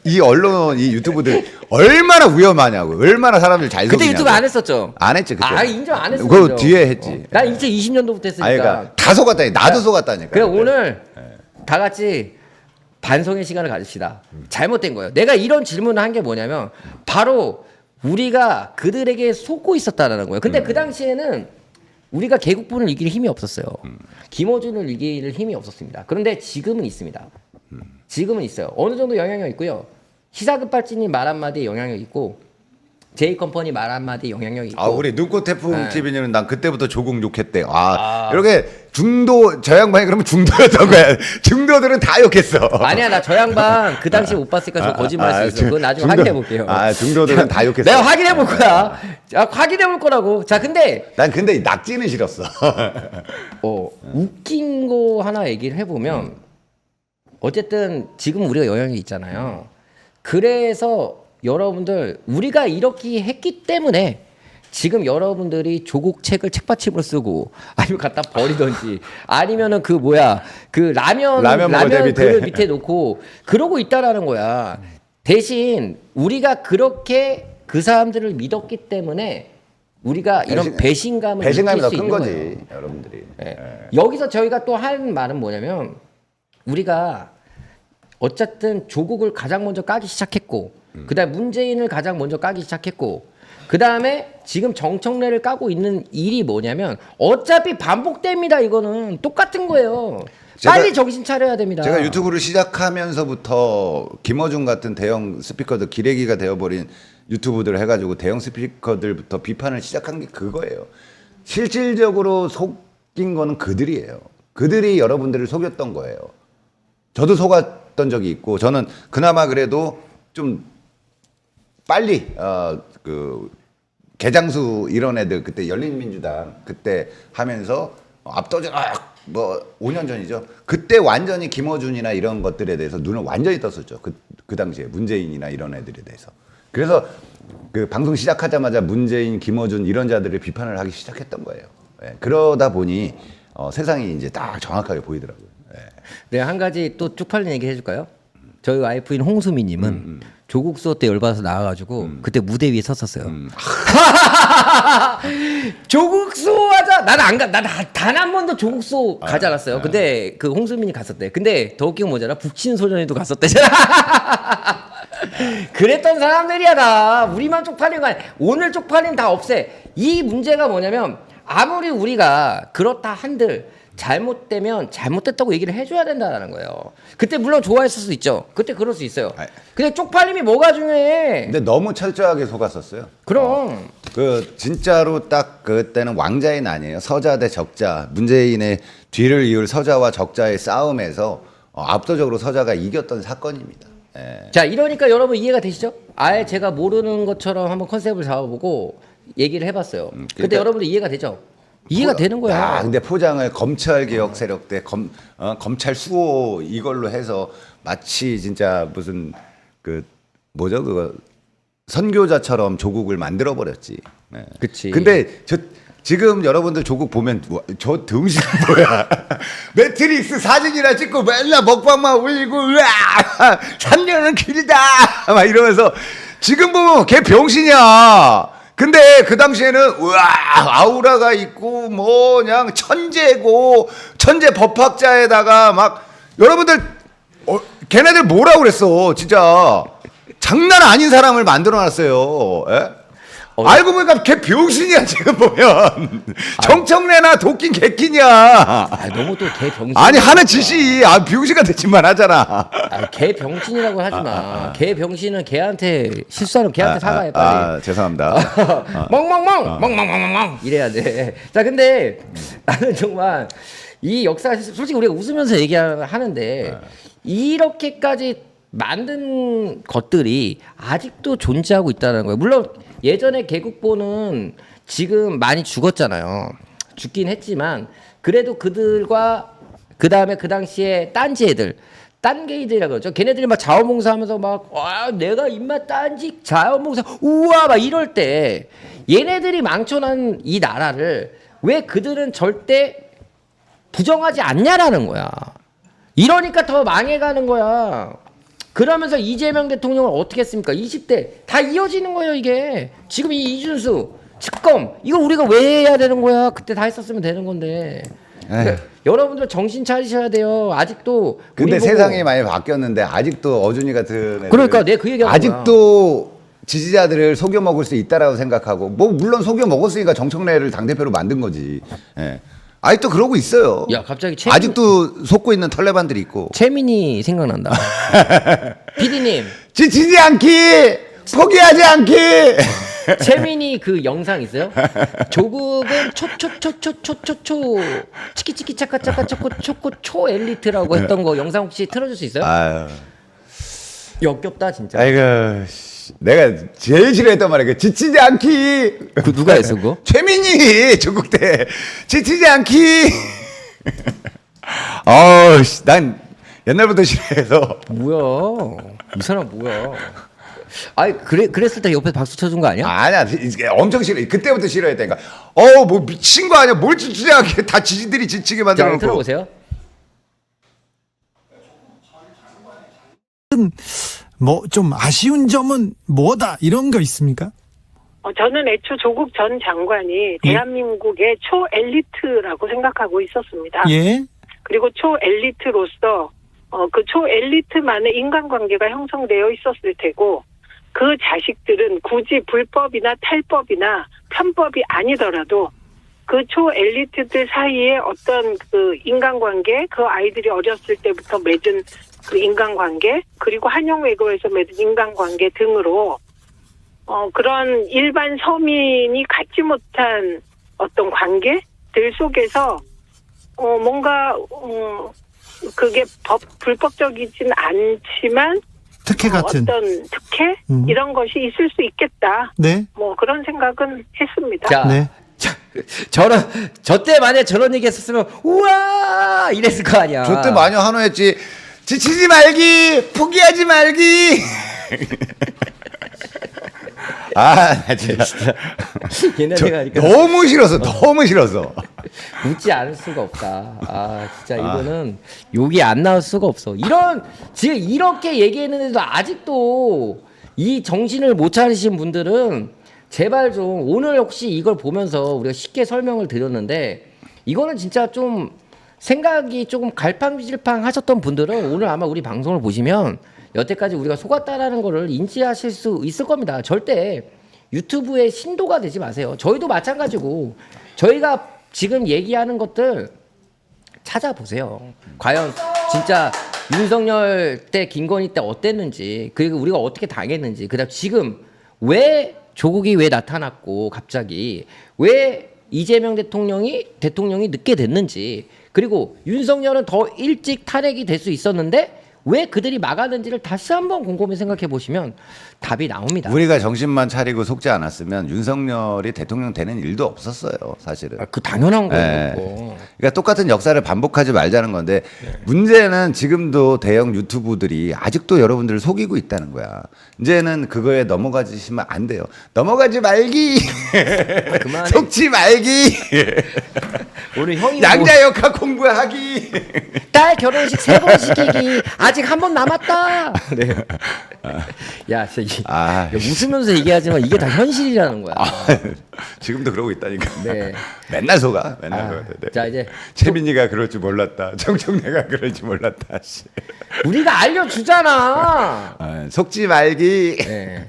이 언론 이 유튜브들 얼마나 위험하냐고. 얼마나 사람들 잘 속이냐고. 그때 유튜브 안 했었죠? 안 했지 그때. 인정 안 했어. 그거 뒤에 했지. 난 2020년도부터 했으니까. 그러니까 다 속았다니. 나도 속았다니까. 그래 오늘 다 같이 반성의 시간을 가집시다. 잘못된 거예요. 내가 이런 질문을 한 게 뭐냐면 바로 우리가 그들에게 속고 있었다라는 거예요. 근데 그 당시에는 우리가 개국본을 이길 힘이 없었어요. 김어준을 이길 힘이 없었습니다. 그런데 지금은 있습니다. 지금은 있어요. 어느 정도 영향력 있고요. 시사급발진이 말 한마디에 영향력 있고 제이컴퍼니 말 한마디에 영향력이 있고 우리 눈꽃 태풍 TV는 난 그때부터 조국 욕했대. 이렇게 저 양반이 그러면 중도였던 거야. 중도들은 다 욕했어. 아니야 나 저 양반 그 당시에 못 봤으니까 저 거짓말할 수 있어. 그건 나중에 확인해 볼게요. 중도들은 다 욕했어. 내가 확인해 볼 거야. 확인해 볼 거라고. 자 근데 난 근데 낙지는 싫었어. 웃긴 거 하나 얘기를 해보면 어쨌든 지금 우리가 영향이 있잖아요. 그래서 여러분들 우리가 이렇게 했기 때문에 지금 여러분들이 조국 책을 책받침으로 쓰고 아니면 갖다 버리던지 아니면은 그 라면 먹을 때 그릇 밑에 놓고 그러고 있다라는 거야. 대신 우리가 그렇게 그 사람들을 믿었기 때문에 우리가 이런 배신감을 배신감이 느낄 더 수 큰 있는 거지 거예요. 여러분들이. 여기서 저희가 또 한 말은 뭐냐면 우리가 어쨌든 조국을 가장 먼저 까기 시작했고 그다음에 문재인을 가장 먼저 까기 시작했고 그다음에 지금 정청래를 까고 있는 일이 뭐냐면 어차피 반복됩니다. 이거는 똑같은 거예요. 빨리 정신 차려야 됩니다. 제가 유튜브를 시작하면서부터 김어준 같은 대형 스피커들 기레기가 되어버린 유튜브들 해가지고 대형 스피커들부터 비판을 시작한 게 그거예요. 실질적으로 속인 거는 그들이에요. 그들이 여러분들을 속였던 거예요. 저도 속았던 갔던 적이 있고 저는 그나마 그래도 좀 빨리 그 개장수 이런 애들 그때 열린민주당 그때 하면서 압도적 뭐 5년 전이죠. 그때 완전히 김어준이나 이런 것들에 대해서 눈을 완전히 떴었죠. 그 당시에 문재인이나 이런 애들에 대해서. 그래서 그 방송 시작하자마자 문재인, 김어준 이런 자들을 비판을 하기 시작했던 거예요. 예, 그러다 보니 세상이 이제 딱 정확하게 보이더라고요. 예. 네, 한 가지 또 쪽팔린 얘기 해줄까요? 저희 와이프인 홍수미님은 조국 수호 때 열받아서 나와가지고 그때 무대 위에 섰었어요. 조국 수호하자. 나는 안 가. 난 단 한 번도 조국 수호 가지 않았어요. 근데 그 홍수민이 갔었대. 근데 더 웃긴 건 뭐잖아. 북친소년이도 갔었대잖아. 그랬던 사람들이야 다. 우리만 쪽팔린 거 아니야. 오늘 쪽팔림 다 없애. 이 문제가 뭐냐면 아무리 우리가 그렇다 한들 잘못되면 잘못됐다고 얘기를 해줘야 된다는 거예요. 그때 물론 좋아했을 수 있죠. 그때 그럴 수 있어요. 근데 쪽팔림이 뭐가 중요해? 근데 너무 철저하게 속았었어요. 그럼 그 진짜로 딱 그때는 왕자인 아니에요. 서자 대 적자. 문재인의 뒤를 이을 서자와 적자의 싸움에서 압도적으로 서자가 이겼던 사건입니다. 예. 자, 이러니까 여러분 이해가 되시죠? 아예 제가 모르는 것처럼 한번 컨셉을 잡아보고 얘기를 해봤어요. 그러니까 근데 여러분들 이해가 되죠? 이해가 되는 거야. 아, 근데 포장을 검찰 개혁 세력 때 검찰 수호 이걸로 해서 마치 진짜 무슨 그 뭐죠 그거 선교자처럼 조국을 만들어 버렸지. 네. 그치. 근데 지금 여러분들 조국 보면 저 등신 뭐야? 매트릭스 사진이나 찍고 맨날 먹방만 올리고 으아 3년은 길이다 막 이러면서 지금 보면 걔 병신이야. 근데 그 당시에는 우와 아우라가 있고 뭐 그냥 천재고 천재 법학자에다가 막 여러분들 걔네들 뭐라고 그랬어 진짜 장난 아닌 사람을 만들어놨어요. 예? 알고 보니까 걔 병신이야 지금 보면 정청래나 도끼 개끼냐. 아, 너무 또 개 병신. 아니 하는 짓이 병신가 됐지만 하잖아. 아, 개 병신이라고 하지 마. 개 병신은 개한테 실수하면 개한테 사과해 빨리. 죄송합니다. 멍멍멍 이래야 돼. 자, 근데 나는 정말 이 역사 솔직히 우리가 웃으면서 얘기하는데 이렇게까지 만든 것들이 아직도 존재하고 있다는 거예요. 물론 예전에 개국보는 지금 많이 죽었잖아요. 죽긴 했지만 그래도 그들과 그 다음에 그 당시에 딴지 애들 딴게이들이라 그러죠. 걔네들이 막 자원봉사하면서 막 내가 입맛 딴지 자원봉사 우와 막 이럴 때 얘네들이 망쳐놓은 이 나라를 왜 그들은 절대 부정하지 않냐라는 거야. 이러니까 더 망해가는 거야. 그러면서 이재명 대통령을 어떻게 했습니까? 20대 다 이어지는 거예요 이게. 지금 이 이준수 특검 이거 우리가 왜 해야 되는 거야? 그때 다 했었으면 되는 건데. 그러니까 여러분들 정신 차리셔야 돼요. 아직도. 근데 세상이 많이 바뀌었는데 아직도 어준이 같은 애들 그러니까 내 그 얘기하는 아직도 지지자들을 속여 먹을 수 있다라고 생각하고 뭐 물론 속여 먹었으니까 정청래를 당 대표로 만든 거지. 예. 아직도 그러고 있어요. 야 갑자기 아직도 속고 있는 털레반들이 있고. 최민희 생각난다. PD님. 지치지 않기, 포기하지 않기. 최민희 그 영상 있어요? 조국은 초초초초초초초 치키치키 차카차카 초코 초 엘리트라고 했던 거 영상 혹시 틀어줄 수 있어요? 아유, 역겹다 진짜. 아이고, 내가 제일 싫어했단 말이야. 그 지치지 않기. 그 누가 했어 그거? 최민희 조국 때 지치지 않기. 난 옛날부터 싫어해서. 뭐야? 이 사람 뭐야? 아니 그랬을 때 옆에 박수 쳐준 거 아니야? 아니야, 엄청 싫어. 그때부터 싫어했다니까. 뭐 미친 거 아니야? 뭘 지치지 않게 다 지지들이 지치게 자, 만들어놓고. 들어보세요. 뭐 좀 아쉬운 점은 뭐다 이런 거 있습니까? 저는 애초 조국 전 장관이 대한민국의 초엘리트라고 생각하고 있었습니다. 예. 그리고 초엘리트로서 그 초엘리트만의 인간관계가 형성되어 있었을 테고 그 자식들은 굳이 불법이나 탈법이나 편법이 아니더라도 그 초엘리트들 사이에 어떤 그 인간관계, 그 아이들이 어렸을 때부터 맺은 그 인간관계, 그리고 한영외교에서 맺은 인간관계 등으로 그런 일반 서민이 갖지 못한 어떤 관계들 속에서 뭔가 그게 불법적이진 않지만 특혜 같은. 어떤 특혜 이런 것이 있을 수 있겠다. 네. 뭐 그런 생각은 했습니다. 자, 네. 저 때 만약에 저런 얘기 했었으면 우와 이랬을 거 아니야. 저때 마녀 한호했지. 지치지 말기, 포기하지 말기. 아, 나 진짜 옛날 저, 생각하니까 너무 싫어서, 너무 싫어서. 웃지 않을 수가 없다. 아 진짜 이거는 욕이 안 나올 수가 없어. 지금 이렇게 얘기했는데도 아직도 이 정신을 못 차리신 분들은 제발 좀 오늘 혹시 이걸 보면서 우리가 쉽게 설명을 드렸는데 이거는 진짜 좀 생각이 조금 갈팡질팡 하셨던 분들은 오늘 아마 우리 방송을 보시면 여태까지 우리가 속았다라는 거를 인지하실 수 있을 겁니다. 절대 유튜브에 신도가 되지 마세요. 저희도 마찬가지고 저희가 지금 얘기하는 것들 찾아보세요. 과연 진짜 윤석열 때 김건희 때 어땠는지 그리고 우리가 어떻게 당했는지 그다음 지금 왜 조국이 왜 나타났고 갑자기 왜 이재명 대통령이 늦게 됐는지 그리고 윤석열은 더 일찍 탄핵이 될 수 있었는데 왜 그들이 막았는지를 다시 한번 곰곰이 생각해 보시면 답이 나옵니다. 우리가 정신만 차리고 속지 않았으면 윤석열이 대통령 되는 일도 없었어요, 사실은. 그 당연한 예. 거고. 그러니까 똑같은 역사를 반복하지 말자는 건데 문제는 지금도 대형 유튜브들이 아직도 여러분들을 속이고 있다는 거야. 이제는 그거에 넘어가시면 안 돼요. 넘어가지 말기. 그만해. 속지 말기. 오늘 형이 양자 역학 공부하기. 딸 결혼식 3번 시키기 아직 한 번 남았다. 네. 야, 진짜 아, 웃으면서 얘기하지만 이게 다 현실이라는 거야. 지금도 그러고 있다니까. 네. 맨날 속아. 맨날 속아. 네. 자 이제 최민희가 그럴 줄 몰랐다. 정청래가 그럴 줄 몰랐다. 씨. 우리가 알려주잖아. 아, 속지 말기. 네.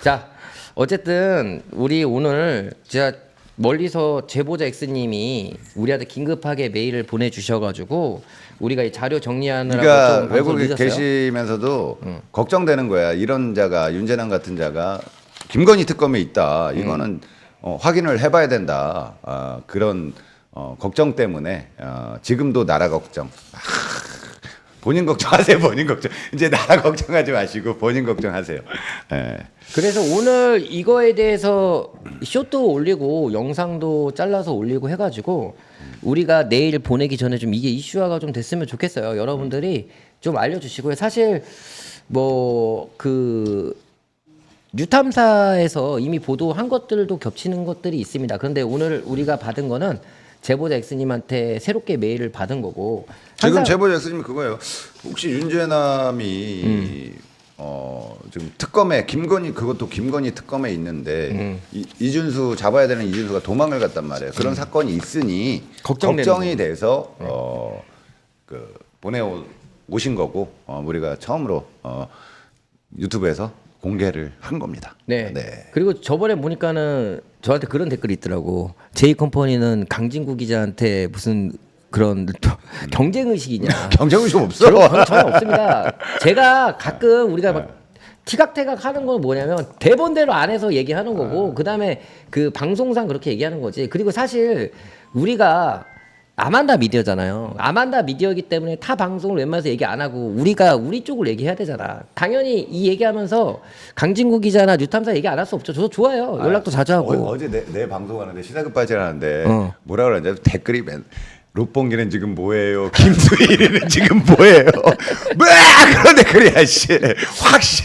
자 어쨌든 우리 오늘 제가 멀리서 제보자 X님이 우리한테 긴급하게 메일을 보내주셔가지고 우리가 이 자료 정리하느라고 그러니까 좀 방송 외국에 늦었어요. 계시면서도 걱정되는 거야. 이런 자가 윤재남 같은 자가 김건희 특검에 있다. 이거는 확인을 해봐야 된다. 그런 걱정 때문에 지금도 나라 걱정. 본인 걱정하세요. 본인 걱정. 이제 나라 걱정하지 마시고 본인 걱정하세요. 예. 그래서 오늘 이거에 대해서 쇼도 올리고 영상도 잘라서 올리고 해가지고 우리가 내일 보내기 전에 좀 이게 이슈화가 좀 됐으면 좋겠어요. 여러분들이 좀 알려주시고요. 사실 뭐 그 뉴탐사에서 이미 보도한 것들도 겹치는 것들이 있습니다. 그런데 오늘 우리가 받은 거는 제보자 X님한테 새롭게 메일을 받은 거고 지금 항상 제보자 X님 그거예요. 혹시 윤재남이 지금 특검에 그것도 김건희 특검에 있는데 이준수 잡아야 되는 이준수가 도망을 갔단 말이에요. 그런 사건이 있으니 걱정되는 걱정이 돼서 그 오신 거고 우리가 처음으로 유튜브에서 공개를 한 겁니다. 네. 그리고 저번에 보니까는 저한테 그런 댓글이 있더라고. 제이컴퍼니는 강진구 기자한테 무슨 그런 경쟁 의식이냐. 경쟁은 좀 없어. 저는 전혀 없습니다. 제가 가끔 우리가 막 티각태각 하는 건 뭐냐면 대본대로 안 해서 얘기하는 거고 그다음에 그 방송상 그렇게 얘기하는 거지. 그리고 사실 우리가 아만다 미디어잖아요. 아만다 미디어이기 때문에 타 방송을 웬만해서 얘기 안 하고 우리가 우리 쪽을 얘기해야 되잖아. 당연히 이 얘기하면서 강진구 기자나 뉴탐사 얘기 안 할 수 없죠. 저도 좋아요. 연락도 자주 하고. 어제 내 방송하는데 시사급바지를 하는데 어. 뭐라 그러냐 댓글이 롯봉기는 지금 뭐예요? 김수일이는 지금 뭐예요? 그런 댓글이야 씨. 확 씨.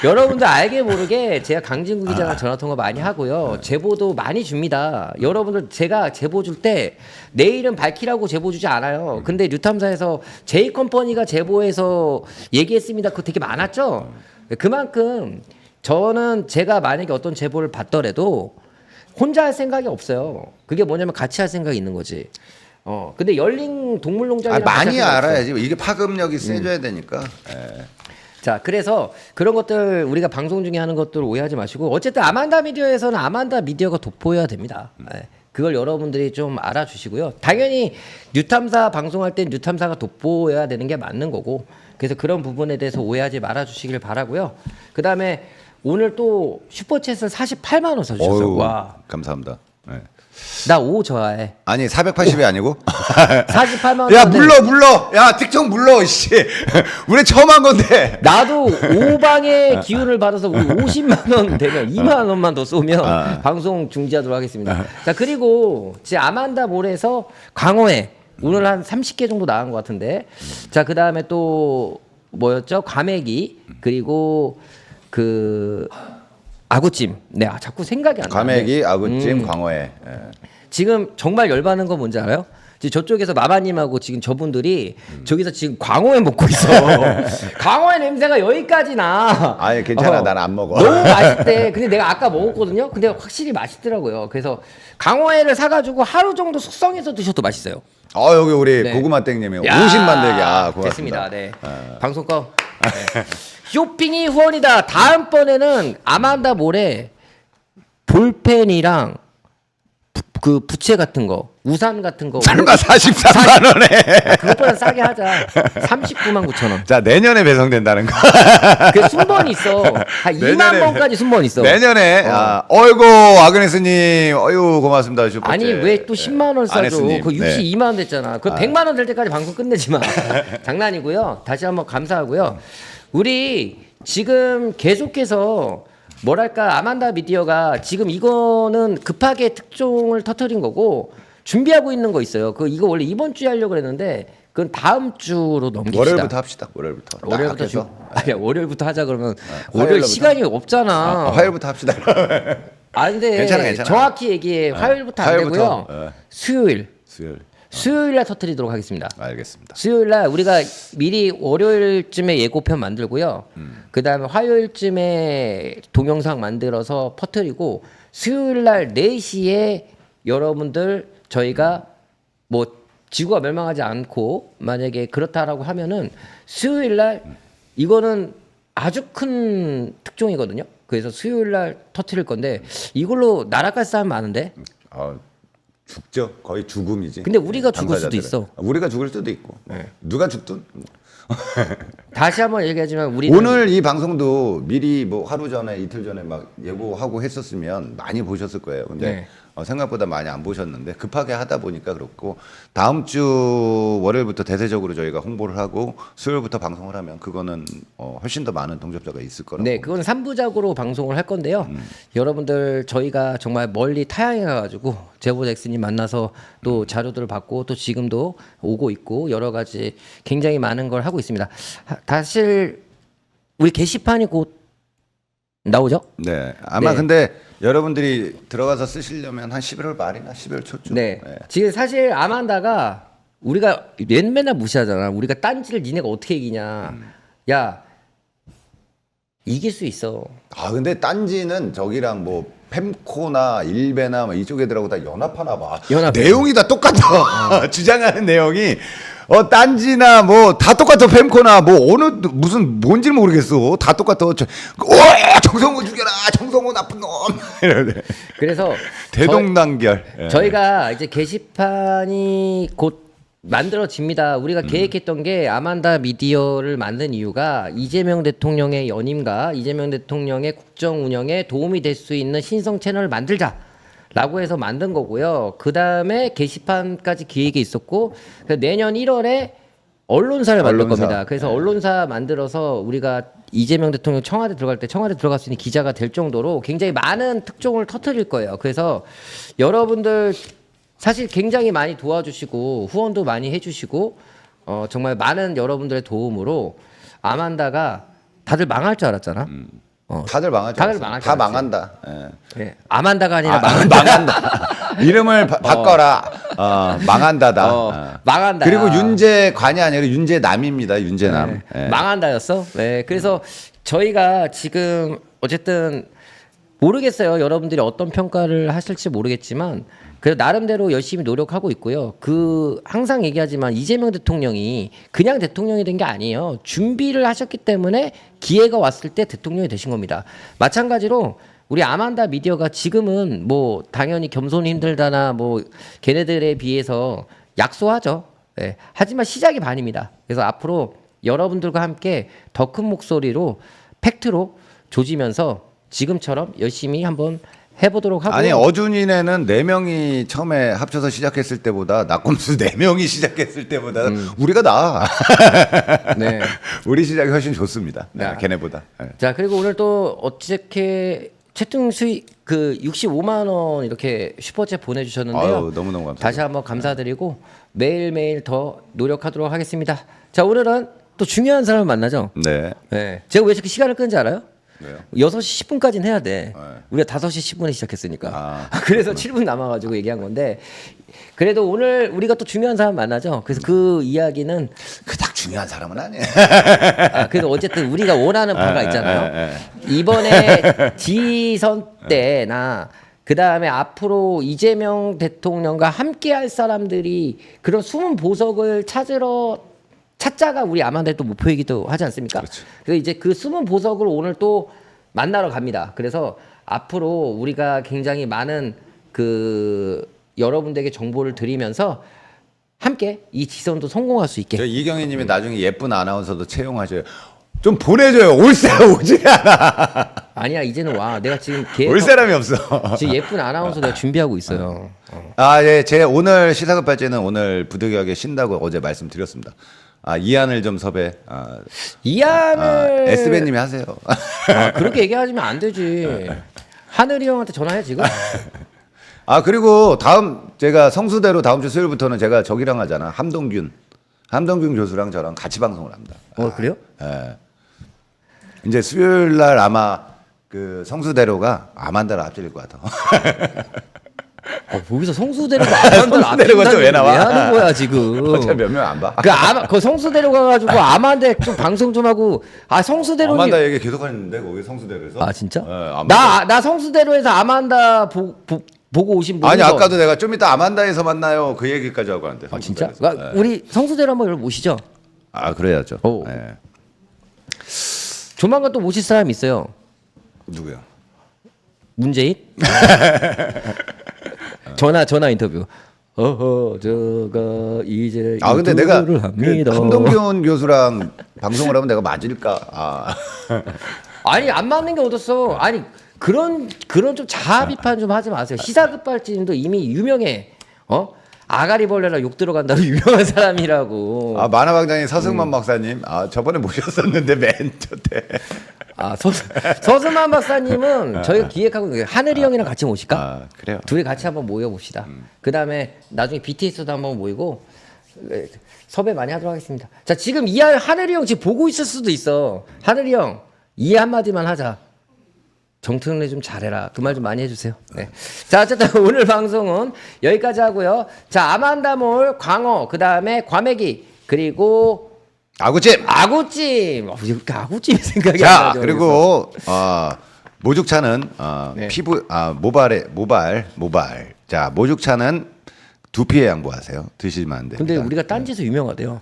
여러분들 알게 모르게 제가 강진구 기자랑 전화 통화 많이 하고요. 제보도 많이 줍니다. 여러분들 제가 제보 줄 때 내일은 밝히라고 제보 주지 않아요. 근데 뉴탐사에서 제이컴퍼니가 제보해서 얘기했습니다. 그거 되게 많았죠. 그만큼 저는 제가 만약에 어떤 제보를 받더라도 혼자 할 생각이 없어요. 그게 뭐냐면 같이 할 생각이 있는 거지. 근데 열린 동물농장이랑 많이 알아야지. 이게 파급력이 세져야 되니까. 예. 자, 그래서 그런 것들 우리가 방송 중에 하는 것들 오해하지 마시고 어쨌든 아만다 미디어에서는 아만다 미디어가 돋보여야 됩니다. 예. 그걸 여러분들이 좀 알아주시고요. 당연히 뉴탐사 방송할 땐 뉴탐사가 돋보여야 되는 게 맞는 거고 그래서 그런 부분에 대해서 오해하지 말아주시길 바라고요. 그 다음에 오늘 또 슈퍼챗을 48만 원 써주셨어요. 어휴, 와, 감사합니다. 네. 나 5 좋아해. 아니 480이 아니고 48만 원. 야 물러 야 특정 물러 씨 우리 처음 한 건데 나도 5방의 기운을 받아서 우리 50만 원 되면 2만 원만 더 쏘면 방송 중지하도록 하겠습니다. 자, 그리고 제 아만다 몰에서 광어회 오늘 한 30개 정도 나간 것 같은데. 자, 그다음에 또 뭐였죠? 과메기, 그리고 그 아구찜. 네, 자꾸 생각이 안 나. 과메기, 아구찜, 광어회. 예. 지금 정말 열받는 건 뭔지 알아요? 지금 저쪽에서 마마님하고 지금 저분들이 저기서 지금 광어회 먹고 있어. 광어회 냄새가 여기까지 나. 아니 괜찮아, 난 안 먹어. 너무 맛있대. 근데 내가 아까 먹었거든요. 근데 확실히 맛있더라고요. 그래서 광어회를 사가지고 하루 정도 숙성해서 드셔도 맛있어요. 여기 우리 네. 고구마땡님이 야, 50만 대기. 고맙습니다. 됐습니다. 네. 방송 꺼. 네. 쇼핑이 후원이다. 다음번에는 아만다 몰에 볼펜이랑 그 부채 같은 거, 우산 같은 거. 설마 43만 원에. 그것보다 싸게 하자. 39만 9천 원. 자 내년에 배송된다는 거. 그 순번 있어. 한 2만 번까지 순번 있어. 내년에 어이구 아그네스님 어유 고맙습니다. 슈퍼챗. 아니 왜 또 10만 원 싸줘? 아네스님. 그 네. 62만 원 됐잖아. 그 100만 원 될 때까지 방송 끝내지 마. 장난이고요. 다시 한번 감사하고요. 우리 지금 계속해서 뭐랄까 아만다 미디어가 지금 이거는 급하게 특종을 터뜨린 거고 준비하고 있는 거 있어요. 그 이거 원래 이번 주에 하려고 그랬는데 그건 다음 주로 넘깁시다. 월요일부터 합시다. 월요일부터. 월요일부터 해서. 아니야 월요일부터 하자 그러면 월요일 화요일부터? 시간이 없잖아. 화요일부터 합시다. 근데 괜찮아. 정확히 얘기해. 화요일부터 안 화요일부터. 되고요. 수요일. 수요일. 수요일날 터뜨리도록 하겠습니다. 알겠습니다. 수요일날 우리가 미리 월요일쯤에 예고편 만들고요. 그다음에 화요일쯤에 동영상 만들어서 퍼뜨리고 수요일날 4시에 여러분들 저희가 뭐 지구가 멸망하지 않고 만약에 그렇다라고 하면은 수요일날 이거는 아주 큰 특종이거든요. 그래서 수요일날 터뜨릴 건데 이걸로 날아갈 사람 많은데. 죽죠. 거의 죽음이지. 근데 우리가 죽을 수도 당사자들은. 있어. 우리가 죽을 수도 있고. 누가 죽든. 다시 한번 얘기하지만 우리는 오늘 이 방송도 미리 뭐 하루 전에 이틀 전에 막 예고하고 했었으면 많이 보셨을 거예요. 근데 네. 생각보다 많이 안 보셨는데 급하게 하다 보니까 그렇고 다음 주 월요일부터 대대적으로 저희가 홍보를 하고 수요일부터 방송을 하면 그거는 훨씬 더 많은 동접자가 있을 거라고. 네, 그건 3부작으로 방송을 할 건데요. 여러분들 저희가 정말 멀리 타향해 가지고 제보 잭슨님 만나서 또 자료들을 받고 또 지금도 오고 있고 여러 가지 굉장히 많은 걸 하고 있습니다. 사실 우리 게시판이 곧 나오죠? 네. 아마 네. 근데 여러분들이 들어가서 쓰시려면 한 11월 말이나 11월 초쯤. 네. 지금 사실 아만다가 우리가 맨날 무시하잖아. 우리가 딴지를 니네가 어떻게 이기냐. 야, 이길 수 있어. 근데 딴지는 저기랑 뭐 펜코나 일베나 뭐 이쪽 애들하고 다 연합하나 봐. 연합해. 내용이 다 똑같아. 주장하는 내용이 딴지나 뭐 다 똑같아. 펜코나 뭐 무슨 뭔지 모르겠어. 다 똑같아. 정성호 죽여라. 정성호 나쁜 놈. 이러네. 그래서 대동단결. 저희가 이제 게시판이 곧 만들어집니다. 우리가 계획했던 게 아만다 미디어를 만든 이유가 이재명 대통령의 연임과 이재명 대통령의 국정 운영에 도움이 될 수 있는 신성 채널을 만들자라고 해서 만든 거고요. 그 다음에 게시판까지 기획이 있었고 내년 1월에 언론사를 만들 언론사. 겁니다. 그래서 언론사 만들어서 우리가 이재명 대통령 청와대 들어갈 때 청와대 들어갈 수 있는 기자가 될 정도로 굉장히 많은 특종을 터뜨릴 거예요. 그래서 여러분들 사실 굉장히 많이 도와주시고 후원도 많이 해주시고 정말 많은 여러분들의 도움으로 아만다가 다들 망할 줄 알았잖아. 다들 망하죠. 다들 망할 줄 다 알았지. 망한다. 네. 아만다가 아니라 망한다. 이름을 바꿔라. 망한다다. 망한다. 그리고 윤재관이 아니라 윤재남입니다. 윤재남. 네. 망한다였어. 네. 그래서 저희가 지금 어쨌든 모르겠어요. 여러분들이 어떤 평가를 하실지 모르겠지만 그래서 나름대로 열심히 노력하고 있고요. 항상 얘기하지만 이재명 대통령이 그냥 대통령이 된 게 아니에요. 준비를 하셨기 때문에 기회가 왔을 때 대통령이 되신 겁니다. 마찬가지로 우리 아만다 미디어가 지금은 뭐 당연히 겸손이 힘들다나 뭐 걔네들에 비해서 약소하죠. 네. 하지만 시작이 반입니다. 그래서 앞으로 여러분들과 함께 더 큰 목소리로 팩트로 조지면서 지금처럼 열심히 한번 해보도록 하고요. 아니 어준이네는 4명이 처음에 합쳐서 시작했을 때보다 낙검수 4명이 시작했을 때보다 우리가 나아. 네. 우리 시작이 훨씬 좋습니다. 네. 걔네보다. 네. 자 그리고 오늘 또 어떻게 채팅 수익 그 65만 원 이렇게 슈퍼챗 보내주셨는데요. 아유, 너무너무 감사합니다. 다시 한번 감사드리고 매일매일 더 노력하도록 하겠습니다. 자 오늘은 또 중요한 사람을 만나죠. 네. 네. 제가 왜 이렇게 시간을 끄는지 알아요? 왜요? 6시 10분까지는 해야 돼. 우리가 5시 10분에 시작했으니까. 아. 그래서 7분 남아가지고 얘기한 건데 그래도 오늘 우리가 또 중요한 사람 만나죠. 그래서 그 이야기는 그닥 중요한 사람은 아니에요. 그래도 어쨌든 우리가 원하는 바가 있잖아요. 이번에 지선 때나 그 다음에 앞으로 이재명 대통령과 함께할 사람들이 그런 숨은 보석을 찾자가 우리 아만다의 또 목표이기도 하지 않습니까? 그렇죠. 그래서 이제 그 숨은 보석을 오늘 또 만나러 갑니다. 그래서 앞으로 우리가 굉장히 많은 그 여러분들에게 정보를 드리면서 함께 이 지선도 성공할 수 있게. 저 이경희님이 나중에 예쁜 아나운서도 채용하셔요. 좀 보내줘요. 올 사람 오지 않아. 아니야 이제는 와. 내가 지금 올 사람이 없어. 지금 예쁜 아나운서 내가 준비하고 있어요. 아, 예, 제 오늘 시사급 발제는 오늘 부득이하게 쉰다고 어제 말씀드렸습니다. 아, 이한을 좀 섭외. 이안을 S배님이 하세요. 그렇게 얘기하시면 안 되지. 하늘이 형한테 전화해 지금. 아, 그리고 제가 성수대로 다음 주 수요일부터는 제가 저기랑 하잖아. 함동균 교수랑 저랑 같이 방송을 합니다. 그래요? 예. 이제 수요일 날 아마 그 성수대로가 아만다를 앞질릴 것 같아. 거기서 성수대로가 아만다를 성수대로가 또왜 나와? 왜 하는 거야 지금? 어차피 몇 명 안 봐. 그 성수대로 가가지고 아만다 좀 방송 좀 하고 성수대로 아만다 얘기 계속 하는데 거기 성수대로에서. 아 진짜? 예, 아만다. 나 성수대로에서 아만다 보고 오신 분. 아니 아까도 내가 좀 이따 아만다에서 만나요 그 얘기까지 하고 하는데. 아 진짜? 성수대로에서. 그러니까 우리 성수대로 한번 여러분 모시죠. 아 그래야죠. 오. 예. 조만간 또 모실 사람이 있어요. 누구요? 문재인? 전화 인터뷰. 저가 이제 아 근데 내가 인터뷰를 합니다. 함동균 교수랑 방송을 하면 내가 맞을까? 아. 아니 안 맞는 게 어딨어. 아니 그런 좀 자아 비판 좀 하지 마세요. 시사급발진도 이미 유명해. 아가리벌레라 욕 들어간다로 유명한 사람이라고. 아 만화방장인 서승만 박사님. 아 저번에 모셨었는데 맨 저때. 서승만 박사님은 저희가 기획하고 있는 거예요. 하늘이 형이랑 같이 모실까? 아 그래요. 둘이 같이 한번 모여봅시다. 그 다음에 나중에 BTS도 한번 모이고 섭외 많이 하도록 하겠습니다. 자 지금 하늘이 형 지금 보고 있을 수도 있어. 하늘이 형 이해 한마디만 하자. 정특래 좀 잘해라. 그 말 좀 많이 해주세요. 네. 자 어쨌든 오늘 방송은 여기까지 하고요. 자 아만다몰 광어 그 다음에 과메기 그리고 아구찜. 아구찜. 이렇게 아구찜 생각이 안 자 나죠. 그리고 모죽차는 네. 피부 모발. 자 모죽차는 두피에 양보하세요. 드시면 안 됩니다. 근데 우리가 딴지에서 유명하대요.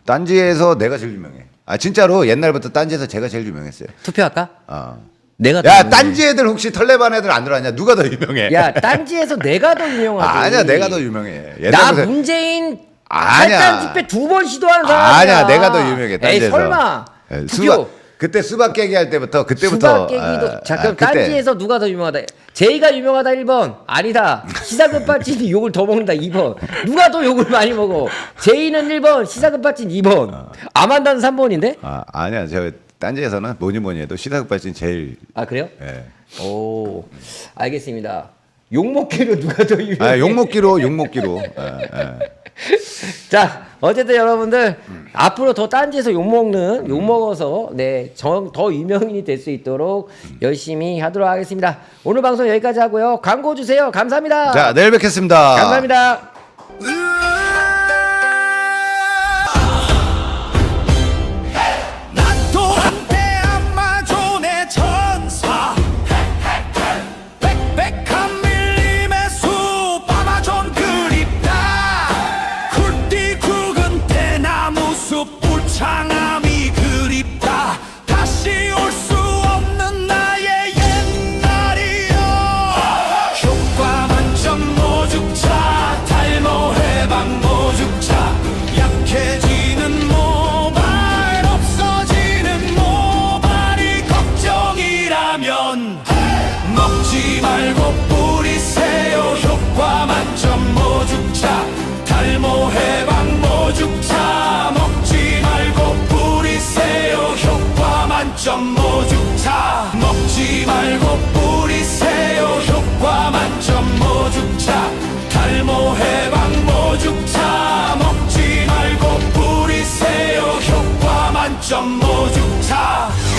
딴지에서 내가 제일 유명해. 아 진짜로 옛날부터 딴지에서 제가 제일 유명했어요. 투표할까? 어. 내가 더 야 유명해. 딴지 애들 혹시 털레반 애들 안 들어왔냐? 누가 더 유명해? 야 딴지에서 내가 더 유명하지. 아니야 내가 더 유명해. 나 옛날부터 문재인 아니야. 탈당 집회 2번 시도한 사람이야. 아니야 내가 더 유명해. 에이 딴지에서. 설마. 예, 투표. 그때 수박 깨기 할 때부터 수박 깨기도. 자 그럼 그때. 딴지에서 누가 더 유명하다? 제이가 유명하다 1번. 아니다. 시사급발진이 욕을 더 먹는다 2번. 누가 더 욕을 많이 먹어? 제이는 1번, 시사급발진 2번. 아만다는 3번인데? 아니야 저 딴지에서는 뭐니 해도 시사급발진 제일 아 그래요? 예. 오 알겠습니다. 욕먹기로 누가 더 유명해? 욕먹기로 자 어쨌든 여러분들 앞으로 더 딴지에서 욕 먹어서 더 유명인이 될 수 있도록 열심히 하도록 하겠습니다. 오늘 방송 여기까지 하고요. 광고 주세요. 감사합니다. 자 내일 뵙겠습니다. 감사합니다. 나도 한때 아마존의 천사 빽빽한 밀림의 숲 아마존 그립다 굵디 굵은 대나무 숲 울창함이 그립다 다시 올 수 없는 나의 옛날이여 효과 만점 모죽차 탈모해 5.5주차